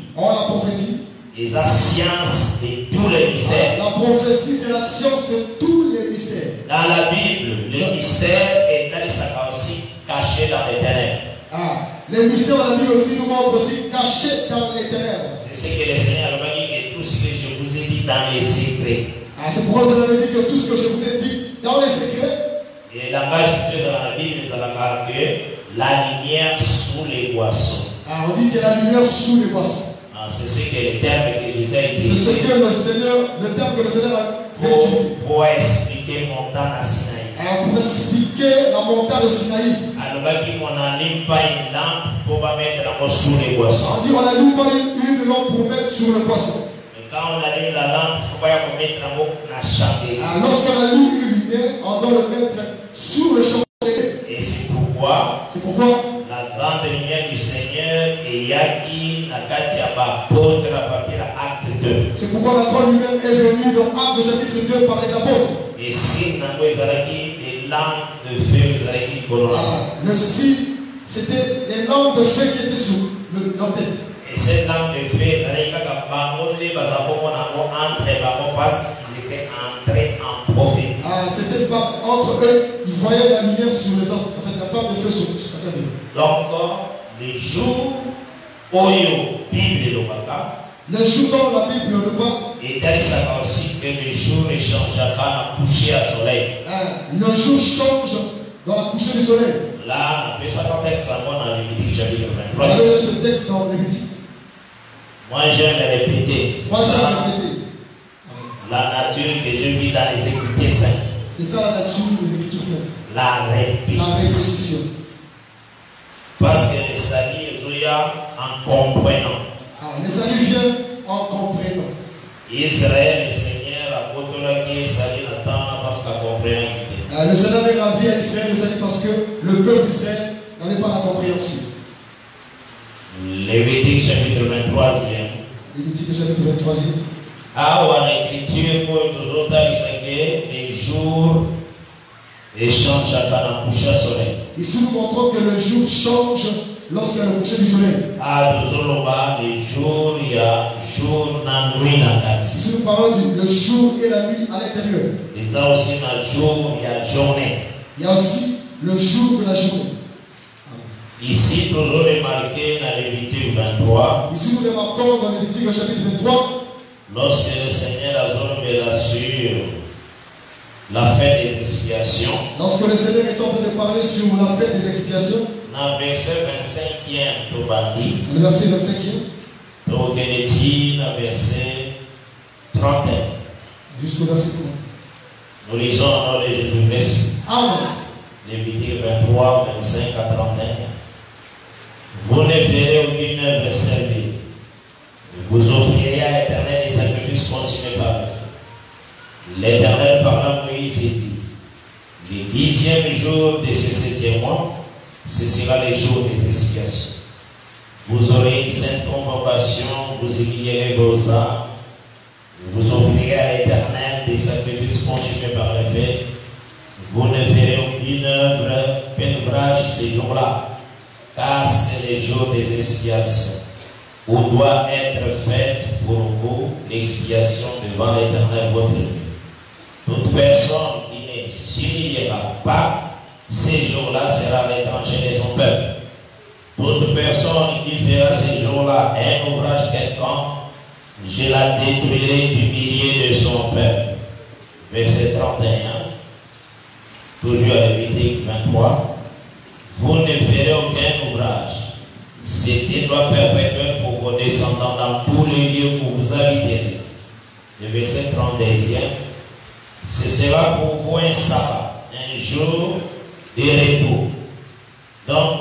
est la science de tous les mystères. La prophétie, c'est la science de tous les mystères. Dans la Bible, le mystère est aussi caché dans les ténèbres. Les mystères dans la Bible aussi nous montrent aussi cachés dans les ténèbres. C'est ce que le Seigneur a dit, que tout ce que je vous ai dit dans les secrets. C'est pourquoi vous avez dit que tout ce que je vous ai dit dans les secrets. Et le langage qui fait dans la Bible, c'est que la lumière sous les boissons. On dit que la lumière sous les boissons. C'est ce que le terme que Jésus a utilisé. C'est ce que le terme que le Seigneur a utilisé. Pour expliquer montagne à Sinaï. Pour expliquer la montagne de Sinaï. On n'allume pas une lampe pour mettre sous les boissons. On dit on n'allume pas une lampe pour mettre sur le poisson. Quand on allume la lampe, il ne faut pas mettre la chandelier. Lorsqu'on allume une lumière, on doit le mettre sur le chandelier. Et c'est pourquoi la grande lumière dans Actes chapitre 2 par les apôtres. Et si nango ezalaki des langues de feu ezalaki kolona. Le signe, c'était les langues de feu qui étaient sur leur tête. Et cette langue de feu ezalaki kaka bango nde bazako nango entre bango parce qu'ils étaient entrés en prophétie. C'était pas entre eux, ils voyaient la lumière sur les autres. En fait, la flamme de feu sur chacun d'eux. Donc, les jours oyo Bible lobaka. Le jour dans la Bible ne pas. Et ça va aussi que le jour ne change pas dans coucher à soleil. Le jour change dans la coucher du soleil. Là, on peut s'attendre texte dans Lévitique chapitre 23. Regardez ce texte dans Lévitique. Moi, j'aime le répéter. Moi, j'aime répéter. La nature que je vis dans les Écritures saintes. C'est ça la nature des Écritures saintes. La répétition. La répétition. Parce que les salis en comprenant. Les salis viennent en comprenant. Israël, le Seigneur, a côté qui sali n'attend parce qu'à comprendre. Le Seigneur est ravi à Israël, le salut, parce que le peuple d'Israël n'avait pas la compréhension. Lévitique chapitre 23e. Lévitique chapitre 23e. Ah, ou l'écriture pour toujours les jours échangent chacun en coucher à soleil. Ici, nous montrons que le jour change lorsqu'il y a le coucher du soleil. Ah, les jours, il y a jour, la nuit, la ici, nous parlons du jour et la nuit à l'intérieur. Il y a aussi le jour, il y a journée. Il y a aussi le jour de la journée. Ici, toujours remarqué dans Lévitique 23. Ici, nous remarquons dans Lévitique chapitre 23. Lorsque le Seigneur a donné sur la fête des expiations. Lorsque le Seigneur est en train de parler sur la fête des expiations. Dans le verset 25e, tout bandit. Le verset 25e. Donc, il est dans le verset 31. Jusqu'au verset 30. Nous lisons dans les Jésus-Christ. Amen. Lévitique 23, 25 à 31. Vous ne ferez aucune œuvre servile. Vous offrirez à l'Éternel des sacrifices consumés par le feu. L'Éternel parla à Moïse et dit, le 10e jour de ce 7e mois, ce sera le jour des expiations. Vous aurez une sainte convocation, vous humilierez vos âmes, vous offrirez à l'Éternel des sacrifices consumés par le feu. Vous ne ferez aucune œuvre, aucun ouvrage ces jours-là, car c'est le jour des expiations, où doit être faite pour vous l'expiation devant l'Éternel votre Dieu. Toute personne qui ne s'humiliera pas, ces jours-là sera l'étranger de son peuple. Toute personne qui fera ces jours-là un ouvrage quelconque, je la détruirai du milieu de son peuple. Verset 31. Toujours à Lévitique 23, vous ne ferez aucun ouvrage. C'est une loi perpétuelle pour vos descendants dans tous les lieux où vous habiterez. Le verset 32e, ce sera pour vous un sabbat, un jour de repos. Donc,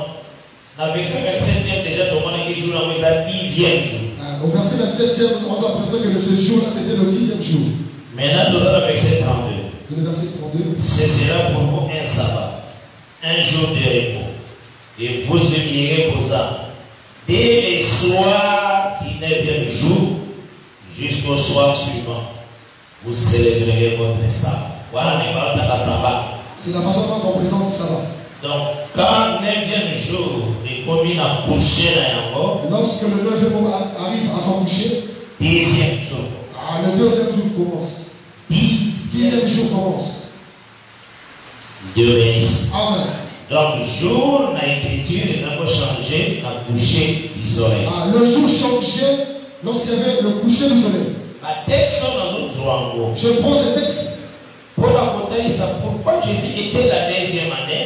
dans le verset 27e, déjà, tout le monde est jour dans le 10e jour. Au verset 27e, on a l'impression que ce jour-là, c'était le 10e jour. Maintenant, nous avons le verset 32. Le verset 32. Ce sera pour vous un sabbat, un jour de repos, et vous humilierez vos âmes. Dès le soir du 9e jour jusqu'au soir suivant, vous célébrerez votre sabbat. Voilà, le sabbat. C'est la façon dont on présente le sabbat. Donc, quand le 9e jour, les communes ont couché dans la mort, lorsque le 9e jour arrive à son coucher, 10e jour. Le 2e jour commence. 10e jour commence. Dieu bénisse. Amen. Donc, jour, dans l'écriture, les avons changé dans le coucher du soleil. Le jour changeait lorsqu'il y avait le coucher du soleil. Je prends ce texte. Pour la bataille, ça pourquoi Jésus était la deuxième année.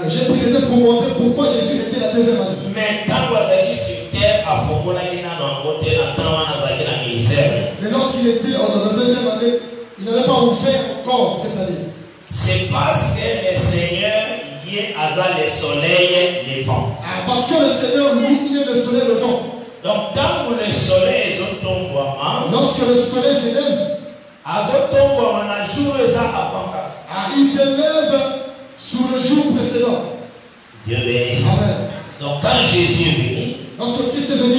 J'ai pris ce texte pour montrer pourquoi Jésus était la deuxième année. Mais quand vous allez sur terre, à Fokola, il y a un ministère. Mais lorsqu'il était dans la deuxième année, il n'avait pas ouvert encore cette année. C'est parce que le Seigneur y est à le soleil levant. Parce que le Seigneur, lui, il est le soleil levant. Donc, quand le soleil tombe, lorsque le soleil s'élève, il s'élève sur le jour précédent. Dieu bénisse. Amen. Donc, quand Jésus est venu, Lorsque Christ est venu,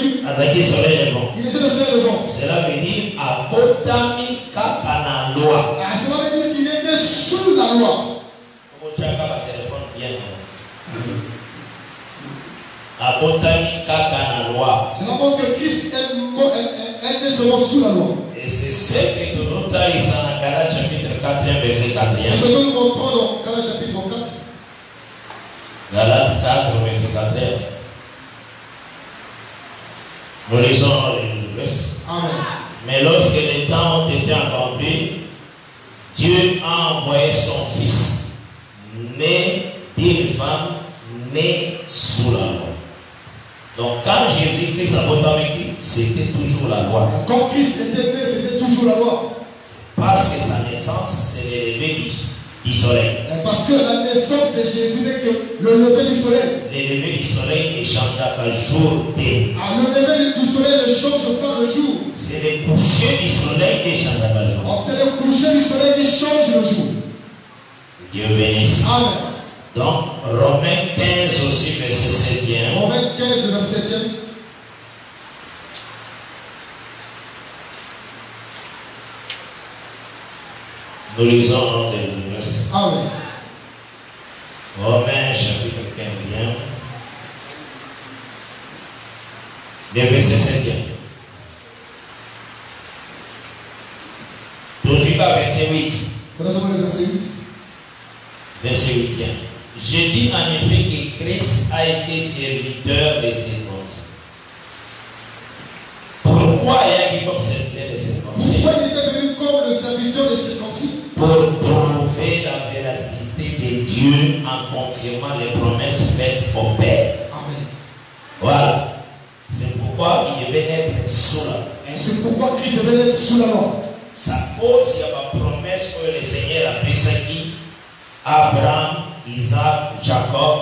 il était le soleil levant. Cela veut dire abotami kakana loi. Cela veut dire qu'il est né sous la loi. Abotami kakana loi. Cela montre que Christ est né seulement sous la loi. Et c'est ce que nous notons dans Galates chapitre 4, verset 4. C'est ce que nous montrons dans Galates chapitre 4. Galates 4, verset 4. Nous lisons le verset. Amen. Mais lorsque les temps ont été accomplis, Dieu a envoyé son Fils, né d'une femme, né sous la loi. Donc quand Jésus-Christ a voté avec lui, c'était toujours la loi. Quand Christ était né, c'était toujours la loi. Parce que sa naissance, c'est le lever du soleil. Parce que la naissance de Jésus n'est que le lever du soleil. Le lever du soleil ne change pas jour T. Le lever du soleil ne change pas le jour. C'est le coucher du soleil qui change pas jour. Donc c'est le coucher du soleil qui change le jour. Dieu bénisse. Amen. Donc Romains 15 aussi, verset 7. Romains 15, le verset 7. Nous lisons le verset. Amen. Romains chapitre 15. Le verset 7. Tout de suite, verset 8. Prenons le verset 8. Verset 8. Je dis en effet que Christ a été serviteur des circoncis. Pourquoi il a dit comme serviteur des circoncis? Pourquoi il était venu comme le serviteur des circoncis? Pour prouver la véracité de Dieu en confirmant les promesses faites au Père. Amen. Voilà. C'est pourquoi il devait être sous la loi. Et c'est pourquoi Christ devait être sous la loi. Sa cause, il y a ma promesse que le Seigneur a fait qui Abraham, Isaac, Jacob,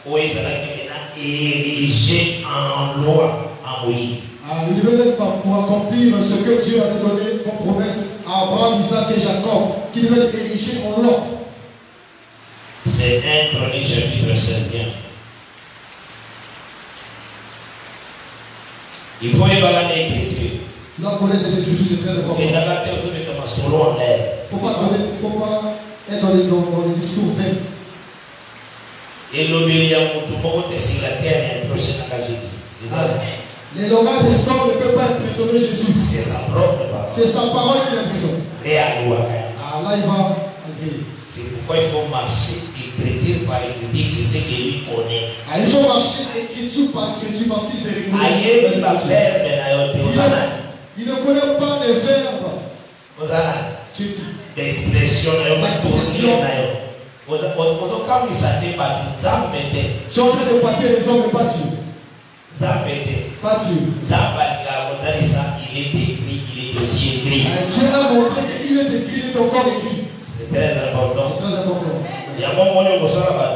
où ils allaient maintenant érigés en loi en Moïse. Il devait être pour accomplir ce que Dieu avait donné comme promesse à Abraham, Isaac et Jacob, qui devait être érigé en loi. C'est 1 Chronique chapitre 16. Il faut évaluer l'écriture. Tu dois connaître les Écritures, c'est très important. Et dans la théorie, il ne faut pas être dans les discours vains. Et l'obéir à tout le monde sur la terre et impressionner à Jésus. Les langages des hommes ne peuvent pas impressionner Jésus. C'est sa propre parole. C'est sa parole qui l'impressionne. Et à loi. Là, il va agréer. C'est pourquoi il faut marcher écriture par écriture, c'est ce qu'il lui connaît. Il faut marcher écriture par écriture parce qu'il s'est réglé. Il ne connaît pas les verbes. L'expression. Tu es en train de battre les hommes, mais pas Dieu. Pas Dieu. Il est écrit, il est aussi écrit. Dieu a montré qu'il est écrit, il est encore écrit. C'est très important. C'est très important. Il y a un moment où on a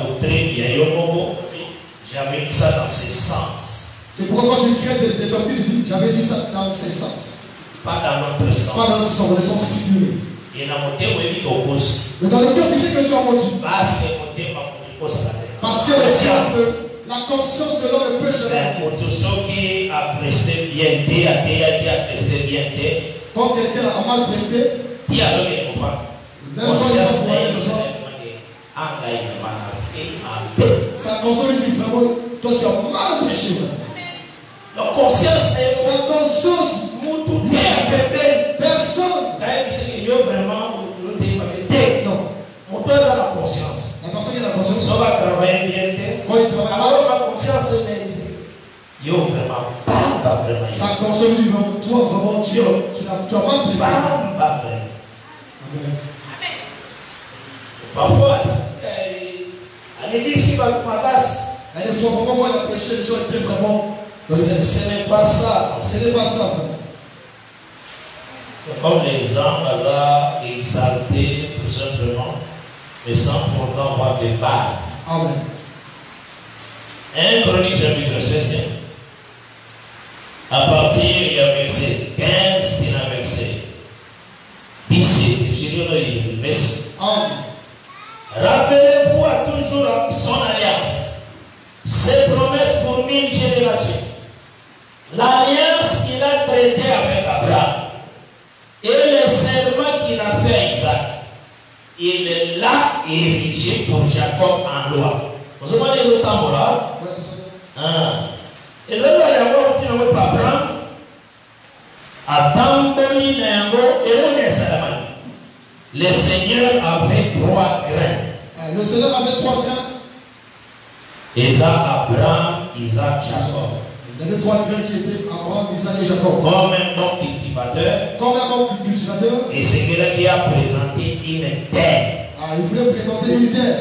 doctrine, il y a un moment j'avais dit ça dans ce sens. C'est pourquoi quand tu crées des doctrines, tu dis j'avais dit ça dans ce sens. Pas dans notre sens. Pas dans notre sens, dans le sens figuré. Et dans mon thème, mais dans le cœur, tu sais que tu as menti. Parce que la conscience de l'homme ne peut jamais mentir. Quand quelqu'un a mal presté, même quand il a sa conscience lui dit vraiment, toi tu as mal péché. Donc conscience, sa conscience, personne. Non. Mon père a la conscience. La personne qui a la conscience. On va travailler bien. Quand il travaille alors ma conscience de même. Vraiment. Sa conscience dit vraiment, toi vraiment tu as mal presté. Amen. Parfois, à l'église, il va ma base. Et des fois, pourquoi il a prêché, les gens étaient vraiment. Ce n'est pas ça. Ce n'est pas ça. C'est comme les gens exaltés, tout simplement, mais sans pourtant avoir des bases. Amen. 1 Chronique chapitre 16. À partir du verset 15, il y a verset 17. Je dis le verset. Amen. Rappelez-vous à toujours son alliance, ses promesses pour 1000 générations. l'alliance qu'il a traitée avec Abraham et le serment qu'il a fait à Isaac, il l'a érigé pour Jacob en loi. Vous savez les autres mots là? Et là, il y a un petit nom Abraham. Attendez le Seigneur avait 3 grains. Le Seigneur avait 3 grains. Isaac, Abraham, Isaac, Jacob. Il y avait 3 grains qui étaient Abraham, Isaac et Jacob. Comme un bon cultivateur. Comme un bon cultivateur. Et c'est celui-là qui a présenté une terre. Il voulait présenter une terre.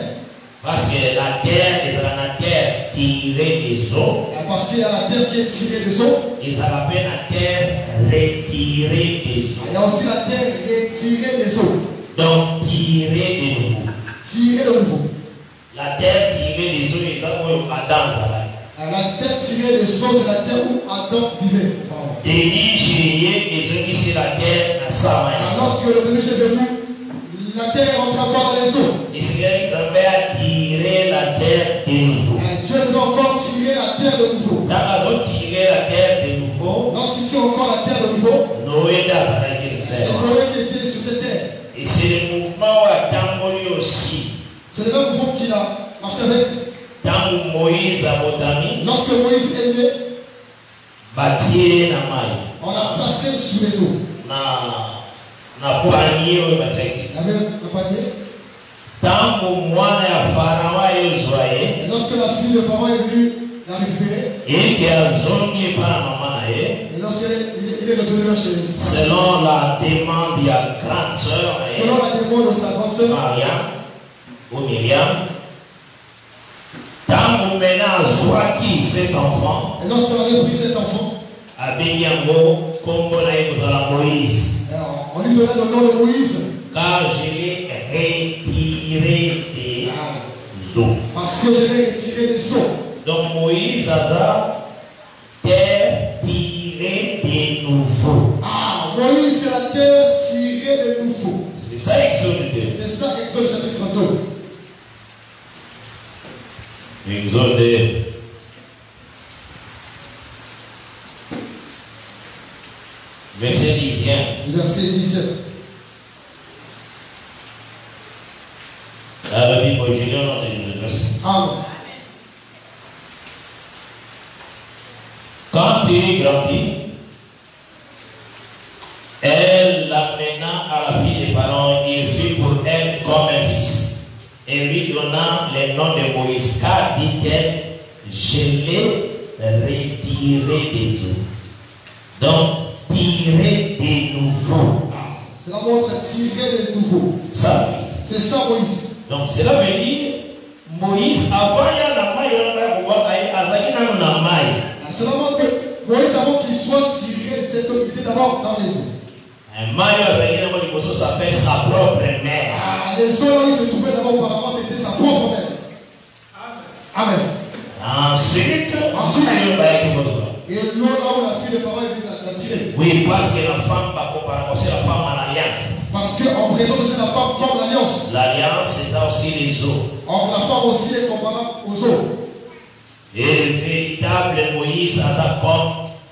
Parce que la terre, c'est la terre tirée des eaux. Parce qu'il y a la terre qui est tirée des eaux. Et ça s'appelle la terre retirée des eaux. Il y a aussi la terre retirée des eaux. Donc tirée de nouveau. Tirée de nouveau. La terre tirée des eaux, et ça, on va dans la terre tirée des eaux, c'est la terre où Adam vivait. C'est la terre à Samaï. Lorsque le premier est venu, la terre est entrée encore dans les eaux. Et c'est là qu'il a tiré la terre de nouveau. Dieu devait encore tirer la terre de nouveau. Quand ils ont tiré la terre de nouveau, lorsqu'il tire encore la terre de nouveau, Noé dans sa terre. C'est Noé qui était sur cette terre. Et c'est le mouvement à Tamboli aussi. C'est le même mouvement qu'il a marché avec. Quand Moïse a botami, lorsque Moïse est né, on a placé sous les eaux. Na panier au bâtiment. Il y avait un panier. Et lorsque la fille de Pharaon est venue la récupérer, et lorsqu'il est retourné vers chez lui, selon la demande de la grande sœur, selon la demande de sa grande sœur, Myriam, tant que cet enfant, et lorsqu'on avait pris cet enfant, Moïse. Alors, on lui donna le nom de Moïse. Car je l'ai retiré des eaux. Parce que je l'ai retiré des eaux. Donc Moïse a terre tirée de nouveau. Moïse c'est la terre tirée de nouveau. C'est ça Exode 2. C'est ça Exode chapitre 2. Exode 2. Verset 10e. Verset 10e. La Bible, je lis au nom de Jésus. Amen. Quand il grandit, elle l'amena à la fille de Pharaon. Il fut pour elle comme un fils. Et lui donna le nom de Moïse. Car dit-elle, je l'ai retiré des eaux. Donc, tirer de nouveau. Cela montre tirer de nouveau. C'est ça, Moïse. C'est ça, Moïse. Donc, cela veut dire Moïse, avant il y a la maille, cela montre que Moïse, avant qu'il soit tiré de cette eau, il était d'abord dans les eaux. Un maille, ça s'appelle sa propre mère. Les eaux là où il se trouvait d'abord auparavant, c'était sa propre mère. Amen. Ensuite, et l'eau là où la fille de Pharaon est venue la tirer. Oui, parce que la femme, c'est la femme en alliance. Parce qu'en présence de la femme comme l'alliance. L'alliance, c'est ça aussi les eaux. Or, la femme aussi est comparable aux eaux. Et le véritable Moïse,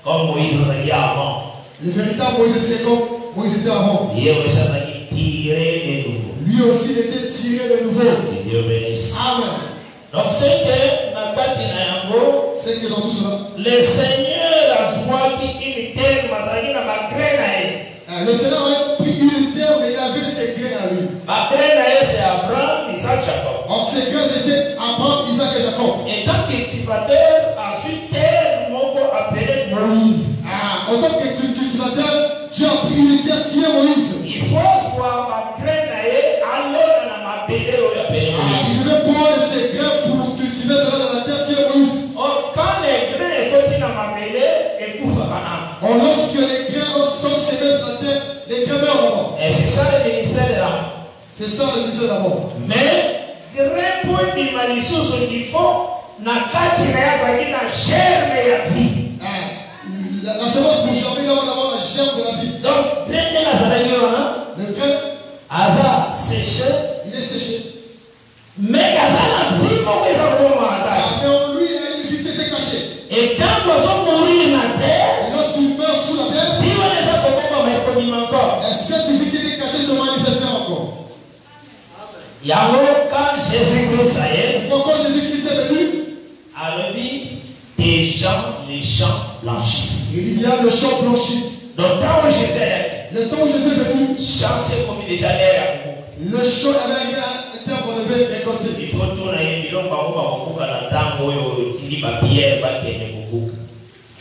comme Moïse a dit avant. Le véritable Moïse, c'était comme Moïse était avant. Il est tiré de nouveau. Lui aussi, il était tiré de nouveau. Que Dieu bénisse. Amen. Donc, c'est que dans tout cela, le Seigneur a choisi une terre, le Seigneur avait pris une terre, mais il avait ses grains à lui. Ma graine, c'est Abraham, Isaac, Jacob. Donc, ses grains, c'était Abraham, Isaac et Jacob. Et tant que cultivateur, ensuite, terre, appelé Moïse. En tant que cultivateur, Dieu a pris une terre qui est Moïse. Il faut voir ma graine, alors dans ma appelé Moïse. Il devait prendre ses grains pour cultiver cela dans la terre qui est Moïse. Quand les grains continuent à m'appeler, ils poussent à Canaan. Lorsque les grains sont sémés sur la terre, les grains meurent d'abord. Et c'est ça le ministère de l'âme. C'est ça le ministère d'abord. Mais, grand point de malicieux qu'il faut, n'a qu'à tirer à germe et à vie. La semence pour germer, il va avoir la germe de la vie. Donc, le grain, Asa séché, il est séché. Mais Asa la vie, mais en lui, il y a une vie qui était cachée. Et quand nous allons mourir dans la terre, Quand Jésus-Christ est, quand Jésus-Christ est venu, alors des gens, les champs blanchissent. Il y a le champ blanchisse. Donc, quand Jésus est le temps où Jésus est venu, champ c'est comme déjà l'air. Le champ avait arrivé à un terme qu'on devait récolter. Il faut tourner un million par mois pour que la tango qui dit papier va tenir beaucoup.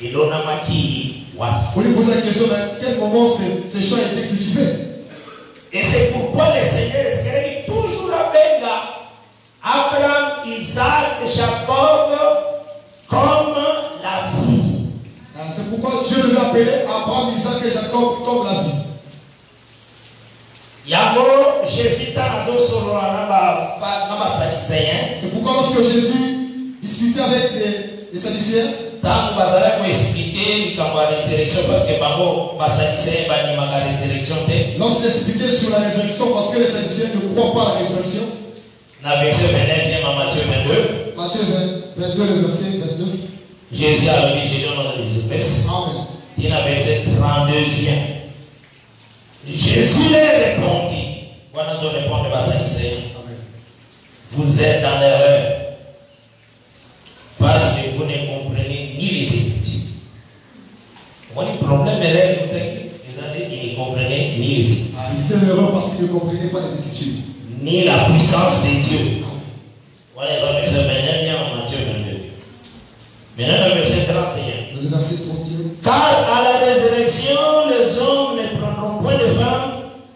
Et l'on a maquillé. Vous lui posez la question à quel moment ces champs étaient cultivés. Et c'est pourquoi le Seigneur est toujours avec Abraham, Isaac, Jacob comme la vie. C'est pourquoi Dieu lui a appelé Abraham, Isaac et Jacob comme la vie. C'est pourquoi lorsque Jésus discutait avec les Sadducéens, lorsqu'il expliquait sur la résurrection, parce que les Sadducéens ne croient pas à la résurrection, Matthieu 22, le verset 29, Jésus a dit, je donne notre espèce. Amen. Il a verset 32e. Jésus leur répondit. Voilà ce que répond le Sadducéen. Vous êtes dans l'erreur. Parce que vous ne comprenez ni les Écritures. Mon problème est là, ils ne comprenaient ni les Écritures. Ils étaient dans l'erreur parce qu'ils ne comprenaient pas les Écritures. Ni la puissance de Dieu. Voilà les versets 29 en Matthieu 22. Maintenant le verset 31. Le verset 31. Car à la résurrection, les hommes ne prendront point de femme,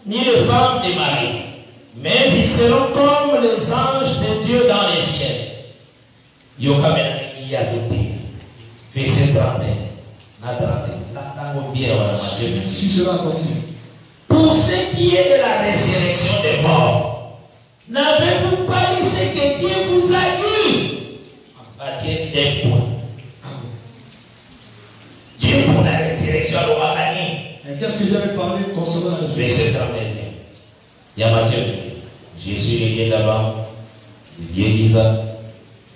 ni de femme de mari, mais ils seront comme les anges de Dieu dans les ciels. Verset 31. Si cela continue. Pour ce qui est de la résurrection des morts, n'avez-vous pas dit ce que Dieu vous a dit? Matthieu 1 point. Dieu pour la résurrection a gagné. Qu'est-ce que Dieu avait parlé concernant la résurrection? Verset 31. Il y a Matthieu. Jésus est Dieu d'abord, le Dieu d'Isaac,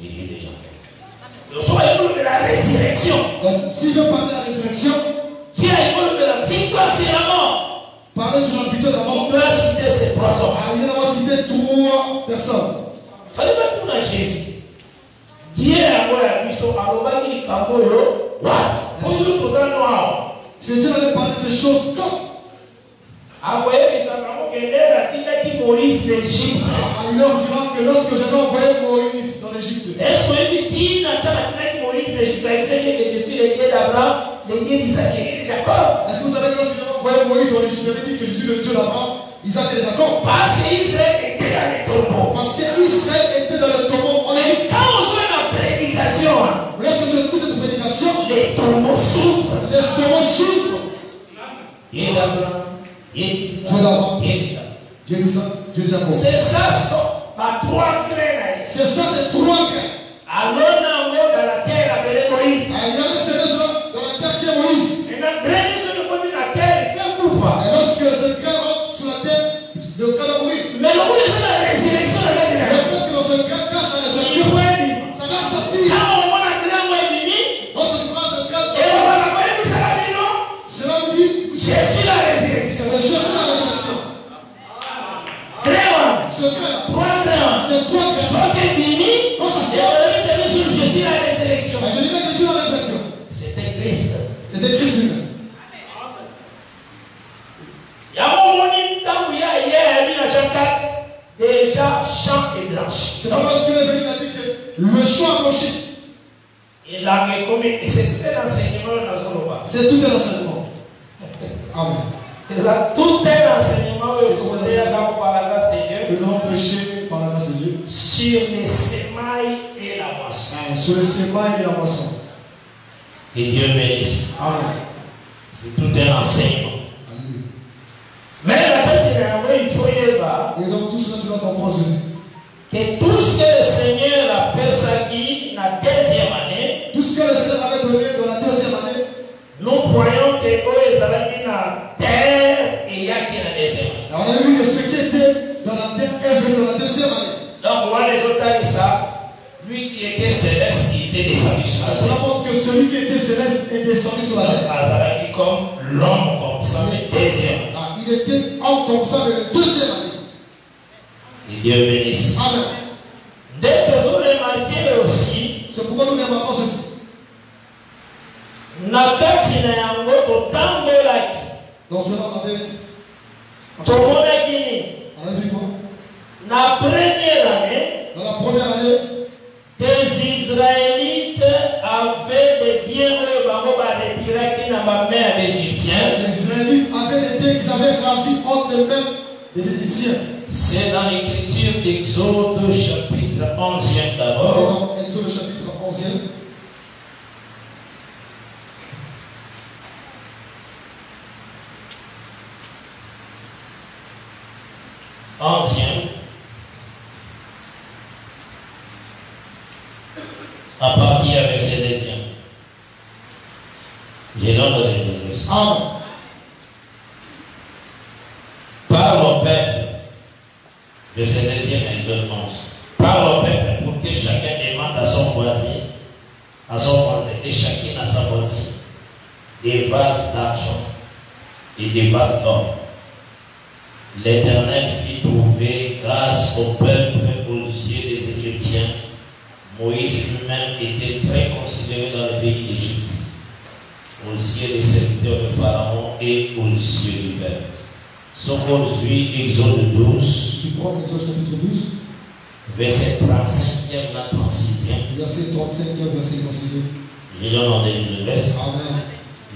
le Dieu de Jean. Nous sommes de la résurrection. Donc, si je parle de la résurrection, Dieu a évolué de la victoire sur la mort. Parler sur la victoire de la mort. On doit citer ces trois hommes. Il y en a cité 3 personnes. Il fallait pas tout dans Jésus. Dieu a dit son arrobaki du Kamboyo. Si Dieu avait parlé de ces choses comme Moïse d'Égypte. il leur dira que lorsque j'avais envoyé Moïse dans l'Égypte, est-ce que Moïse d'Égypte a enseigné que je suis le Dieu d'Abraham, le Dieu d'Isaac et de Jacob? est-ce que vous savez que lorsque j'avais envoyé Moïse dans l'Égypte, j'avais dit que je suis le Dieu d'Abraham, Isaac et de Jacob? Parce qu'Israël était dans les tombeaux. Parce qu'Israël était dans le tombeau en Égypte. Quand on voit la prédication, lorsque je écoute cette prédication, les tombeaux souffrent. Les tombeaux souffrent. Dieu d'Abraham, Dieu d'Isaac, Dieu d'Isaac, Dieu de Jacob. C'est ça, pas 3 graines. C'est ça, c'est 3 graines. Alors, dans la terre, appelé Moïse. Il y avait ces dans la terre qui est Moïse. Et la graine sur le côté de la terre, il fait un coup. Et lorsque ce grain rentre sur la terre, le grain va mourir. Mais le coup de la résurrection, le fait que dans ce grain cache la résurrection, ça va sortir. Quand on voit la graine, lorsque tu prends ce grain, cela veut dire je suis la résurrection. Je suis la résurrection. Ce grain, c'est 3 grains. Quand ça sort, je suis la résurrection. Je dis que je suis la résurrection. C'était Christ. C'était Christ lui-même. Déjà champ et blanche. C'est pas parce qu'il est venu, il a dit que le champ a blanchi. Et c'est tout un enseignement dans le roi. C'est tout un enseignement. Amen. Tout un enseignement que nous avons prêché par la grâce de Dieu sur les semailles et la moisson. Sur les semailles et la moisson. Que Dieu bénisse. Amen. C'est tout un enseignement. Alléluia. Mais la tête, il faut y aller. Et donc tout cela, tu dois comprendre ceci. Que tout ce que le Seigneur a perségué dans la 2e année, tout ce que le Seigneur avait donné dans la 2e année, nous voyons que les Israélites dans la terre et il y a qui dans la 2e année. On a vu que ce qui était dans la terre est venu dans la 2e année. Donc, moi, les autres de ça, lui qui était céleste, qui était descendu sur la terre. Cela montre que celui qui était céleste est descendu sur la terre. Azaraki comme l'homme comme ça, le 2e. Il était homme comme ça, mais le 2e année. Et Dieu bénisse. Amen. Dès que vous remarquez aussi, C'est pourquoi nous remarquons ceci. Nakati na yango totambolaki. Dans cela, on avait dit. Tomonaki nini? On a vu quoi? La première année, Dans la première année, des Israélites avaient des biens retirés dans ma mère d'Égyptiens. les Israélites avaient des biens qu'ils avaient ravis entre les mains des Égyptiens. C'est dans l'écriture d'Exode chapitre 11e d'abord. C'est dans Exode chapitre 11e. À partir avec ses deuxièmes. Je donne le réponse. Amen. Parle au peuple, verset 2e, Exode 11. Parle au peuple pour que chacun demande à son voisin, et chacune à sa voisine, des vases d'argent et des vases d'or. L'Éternel fit trouver grâce au peuple aux yeux des Égyptiens. Moïse lui-même était très considéré dans le pays d'Égypte, aux yeux des serviteurs de Pharaon et aux yeux du peuple. Aujourd'hui, Exode 12, Tu prends Exode chapitre 12, verset 35e à 36e. verset 35e, verset 36e. Je donne en début de verset. Amen.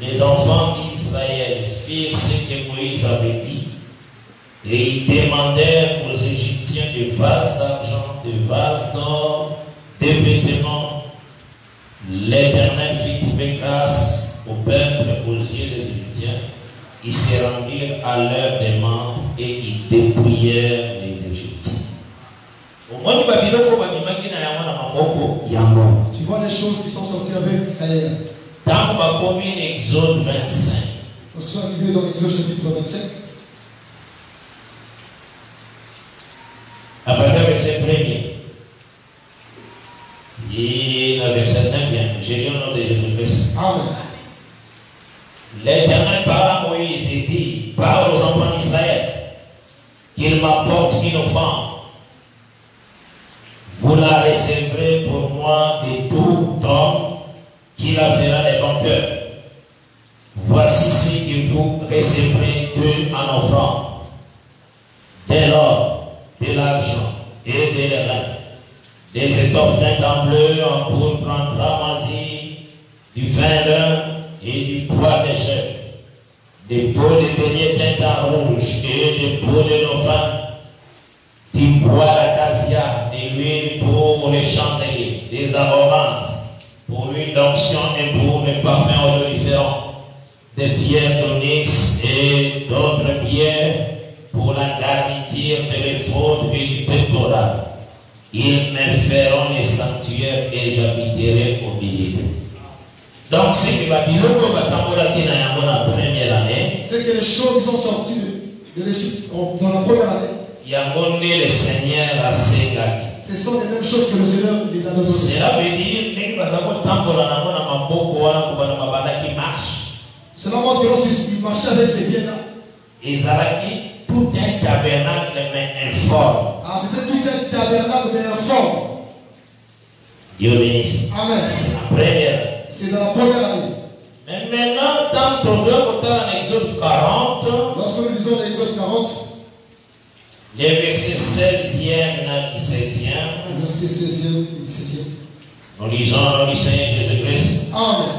Les enfants d'Israël firent ce que Moïse avait dit, et ils demandèrent aux Égyptiens des vases d'argent, des vases d'or, des vêtements. L'Éternel fit trouver grâce au peuple aux yeux des Égyptiens. Ils se rendirent à leur demande et ils dépouillèrent les Égyptiens. Tu vois les choses qui sont sorties avec Israël. Dans ma commune Exode 25, Lorsqu'ils sont arrivés dans Exode chapitre 25, à partir du verset 1er, et le verset 9e, j'ai lu au nom de Jésus-Christ. Amen. L'Éternel parla à Moïse et dit, parle aux enfants d'Israël, qu'ils m'apportent une offrande. Vous la recevrez pour moi de tout homme qui la fera de bon cœur. Voici ce que vous recevrez d'eux en offrande: de l'or, de l'argent et de l'airain, des étoffes d'un temps bleu en pourpre en ramazie, du vin lin et du poil de chèvre, des peaux de bélier teint en rouge et des peaux de dauphin, du bois d'acacia, de l'huile pour les chandeliers, des aromates pour l'huile d'onction et pour les parfums odoriférants, des pierres d'onyx et d'autres pierres pour la garniture de l'éphod et du pectoral. Ils me feront les sanctuaires et j'habiterai au milieu d'eux. Donc, c'est que la première année, c'est que les choses qui sont sorties de l'Égypte dans la première année, le Seigneur a ségagi. ce sont les mêmes choses que le Seigneur les a données. Cela veut dire que marche. Cela montre que lorsqu'il marchait avec ces biens-là, tout un tabernacle mais informe. c'était tout un tabernacle mais informe. Dieu bénisse. Amen. C'est la première. C'est dans la première année. Mais maintenant, quand on veut monter en Exode 40, Lorsque nous lisons l'Exode 40, les versets 16e à 17e, verset 16e et 17e. nous lisons le nom du Seigneur Jésus-Christ. Amen.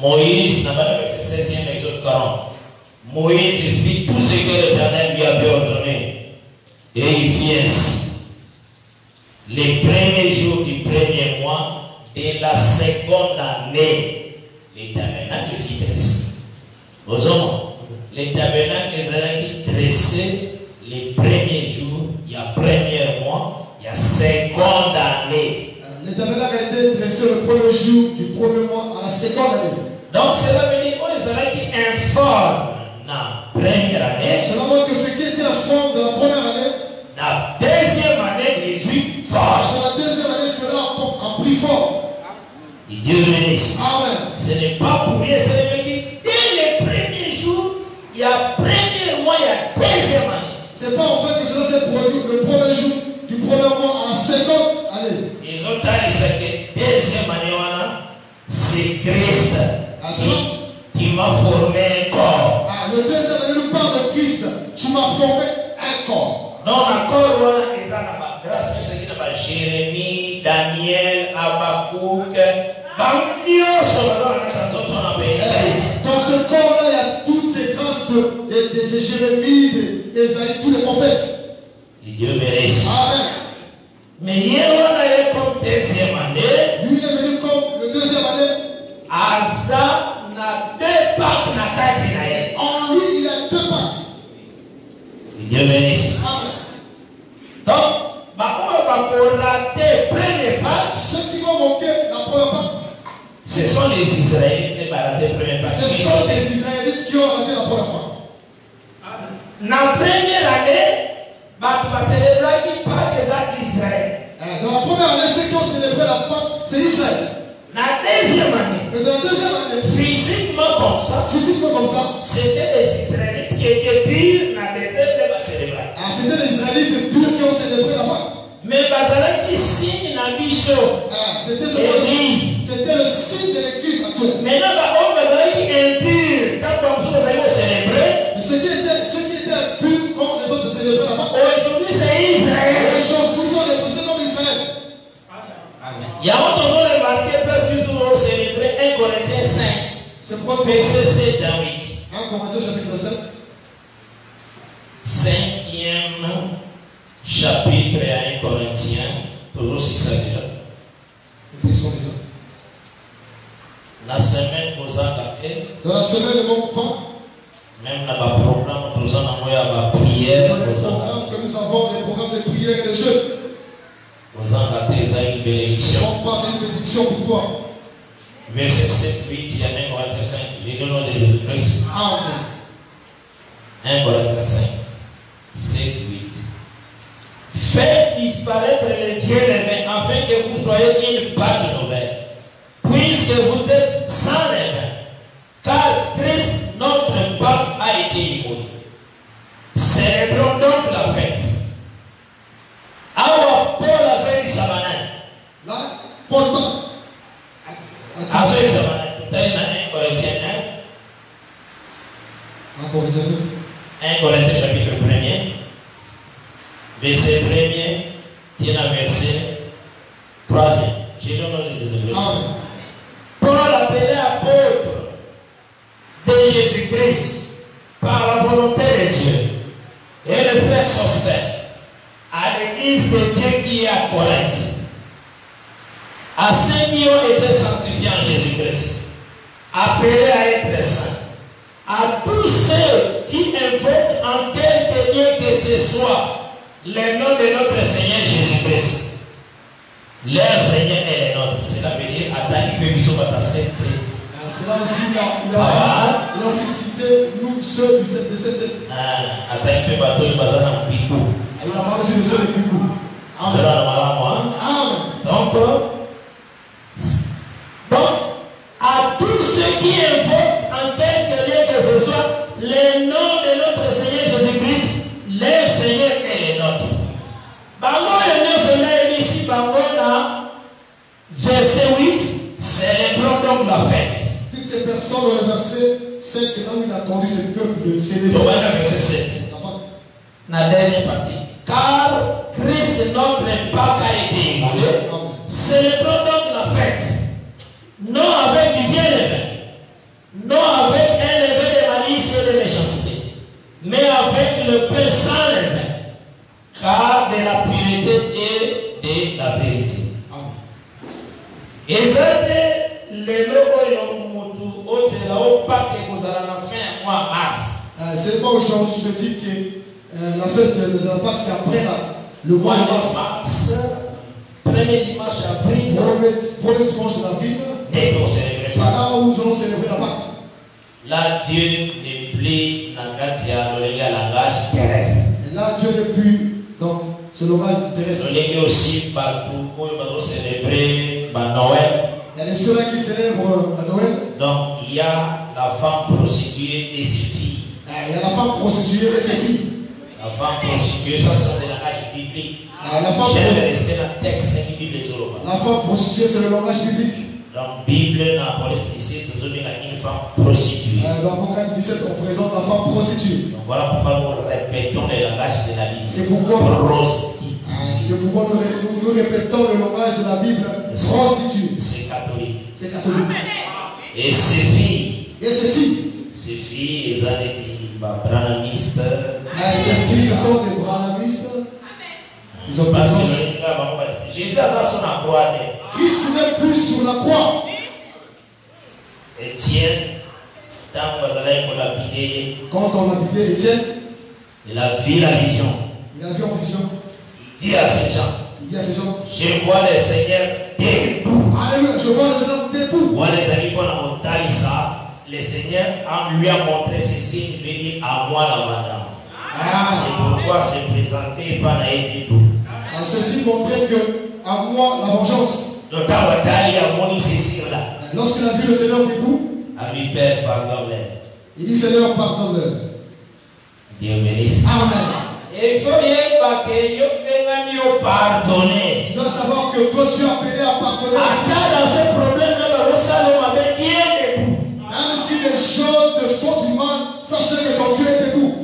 Moïse, n'a pas le verset 16e, Exode 40. Moïse fit tout ce que l'Éternel lui avait ordonné. Et il fit ainsi. Les premiers jours du premier mois de la seconde année, les tabernacles fit dresser. Aux hommes, les tabernacles les avaient dressés les premiers jours, il y a premier mois, il y a seconde année. Les tabernacles a été dressé le premier jour du premier mois à la seconde année. Donc cela veut dire qu'on les avait informe la première année. Cela montre que ce qui était informe de la première année, La deuxième année, Jésus fort. dans la deuxième année, cela a pris forme. Et Dieu bénisse. Amen. Ce n'est pas pour rien, ça veut dire dès les premiers jours, il y a premier mois, il y a deuxième année. le premier jour du premier mois à la 50 année. Ils ont dit que deuxième année, c'est Christ qui m'a formé un corps. Le deuxième année nous parle de Christ. Tu m'as formé un corps. Donc, un corps, ils ont grâce à ce qui est Jérémie, Daniel, Habakkuk, dans ce corps-là, il y a toutes ces grâces de Jérémie, d'Ésaïe, tous les prophètes. Et Dieu bénisse. Amen. Mais il y a comme deuxième année. Lui, il est venu comme le deuxième année. Asa na deux Pâques na kati na ye. En lui, il a deux Pâques. Et Dieu bénisse. Amen. Donc, ceux qui vont manquer la première Pâque, ce sont les Israélites qui ont raté la première Pâque. Ce sont les Israélites qui ont raté la première Pâque. Dans la première année, on va célébrer Pâques d'Israël. Dans la première année, ceux qui ont célébré la Pâque, c'est Israël. Dans la deuxième année, mais dans la deuxième année, physiquement comme ça, c'était les Israélites qui étaient purs dans le désert de la célébration. C'était les Israélites purs qui ont célébré la Pâque. Mais Bazala qui signe dans Bishop, c'était le signe de l'église actuelle. Maintenant, Bazala qui est impur, quand vous allez célébrer, ceux qui étaient impurs quand les autres célébraient la Pâque. Aujourd'hui, c'est Israël. Aujourd'hui, ils sont représentés comme Israël. Il y a autre chose remarqué parce que nous allons célébrer 1 Corinthiens 5. C'est pourquoi verset 7 à 8. 1 Corinthiens chapitre 7. 5e chapitre à 1 Corinthiens. Toujours c'est ça déjà. La semaine nous a tapé. Dans la semaine, ne manque pas. Même dans le programme, nous avons envoyé la prière. Dans les programmes que nous avons, les programmes de prière et de jeûne. Nous avons une bénédiction. On passe une bénédiction pour toi. Verset 7, 8, il y a 1 Corinthiens 5. J'ai donné le nom de Jésus-Christ. Amen. 1 Corinthiens 5, 7, 8. Faites disparaître les dieux les mains afin que vous soyez une pâte nouvelle, puisque vous êtes sans levain, car Christ, notre Pâque, a été immolé. Célébrons donc la fête. Alors, Paul a fait du sabanan. Là, Paul va. A fait du sabanan. Tout à l'heure, 1 Corinthiens 1. 1 Corinthiens 1 Corinthiens chapitre 1er. Verset 1er. Tiens à verset 3e. J'ai le nom de Jésus. Paul appelé apôtre de Jésus-Christ par la volonté de Dieu. Et le frère Sostène à l'église de Dieu qui est à Corinthe, à ceux qui ont été sanctifiés en Jésus-Christ, appelés à être saints, à tous ceux qui invoquent en quelque lieu que ce soit le nom de notre Seigneur Jésus-Christ. Leur Seigneur est le nôtre. Cela veut dire Atani Bebiso Batasset. Cela aussi, il a aussi cité nous ceux de cette secte. Atani Bebato Bazana Bikou. Il a parlé sur le sol de Bikou. Amen. Donc, à tous ceux qui invoquent en quelque lieu que ce soit le nom de notre Seigneur Jésus-Christ, le Seigneur est le nôtre. Bango et nous sommes ici, Bango là, verset 8, célébrons donc la fête. Toutes ces personnes dans le verset 7, c'est là où il a conduit ce peuple de célébrer. Donc, on a verset 7. La dernière partie. Car Christ, notre Pâque, a été immolé. Célébrons donc la fête. Non avec du bien levain, non avec un levain de malice et de méchanceté, mais avec le pain sans levain, car de la pureté et de la vérité. Et ça, les locaux motu osera au Pâques que vous allez en faire un mois mars. C'est pas aujourd'hui, je me dis que la fête de la Pâque, c'est après le mois de mars. Premier dimanche avril. Premier dimanche d'avril. Et pour célébrer ça. C'est là où nous allons célébrer la Pâque. Là, Dieu n'est plus dans le langage terrestre. Et là, Dieu n'est plus dans ce langage terrestre. Il y a aussi partout où nous allons célébrer Noël. Il y a des ceux-là qui célèbrent la Noël. Donc, il y a la femme prostituée et ses filles. Il y a la femme prostituée et ses filles. La femme prostituée, ça c'est de la biblique. La femme J'aime rester dans le texte qui Bible les Yoruba. La femme prostituée, c'est le langage biblique. Dans la Bible, dans la police ici, nous avons une femme prostituée. Dans Apocalypse 17, on présente la femme prostituée. Donc voilà pourquoi nous répétons le langage de la Bible. C'est pourquoi nous répétons le langage de la Bible. Prostituée. C'est catholique. C'est catholique. Et ses filles. Ses filles, elles ont été branamistes. Ces filles, ce sont des branamistes. Ils ont pas Jésus a ça sur la croix. Christ n'est plus sur la croix. Étienne, quand on a vidé Étienne, il a vu la vision. Il a vu en vision. Il dit à ces gens, je vois le Seigneur debout. Alléluia, je vois le Seigneur debout. Moi, les amis, quand on a monté ça, le Seigneur lui a montré ces signes, il veut dire à moi l'abondance. C'est pourquoi se présenter par la debout. Ceci montrait que à moi la vengeance. Lorsqu'il a vu le Seigneur debout, Père, pardonne-leur. Il dit Seigneur, pardonne-leur. Dieu bénisse. Amen. Il faut pardonner. Tu dois savoir que quand tu es appelé à pardonner, dans ce problème, même si les choses te font du mal, sachez que quand tu es debout.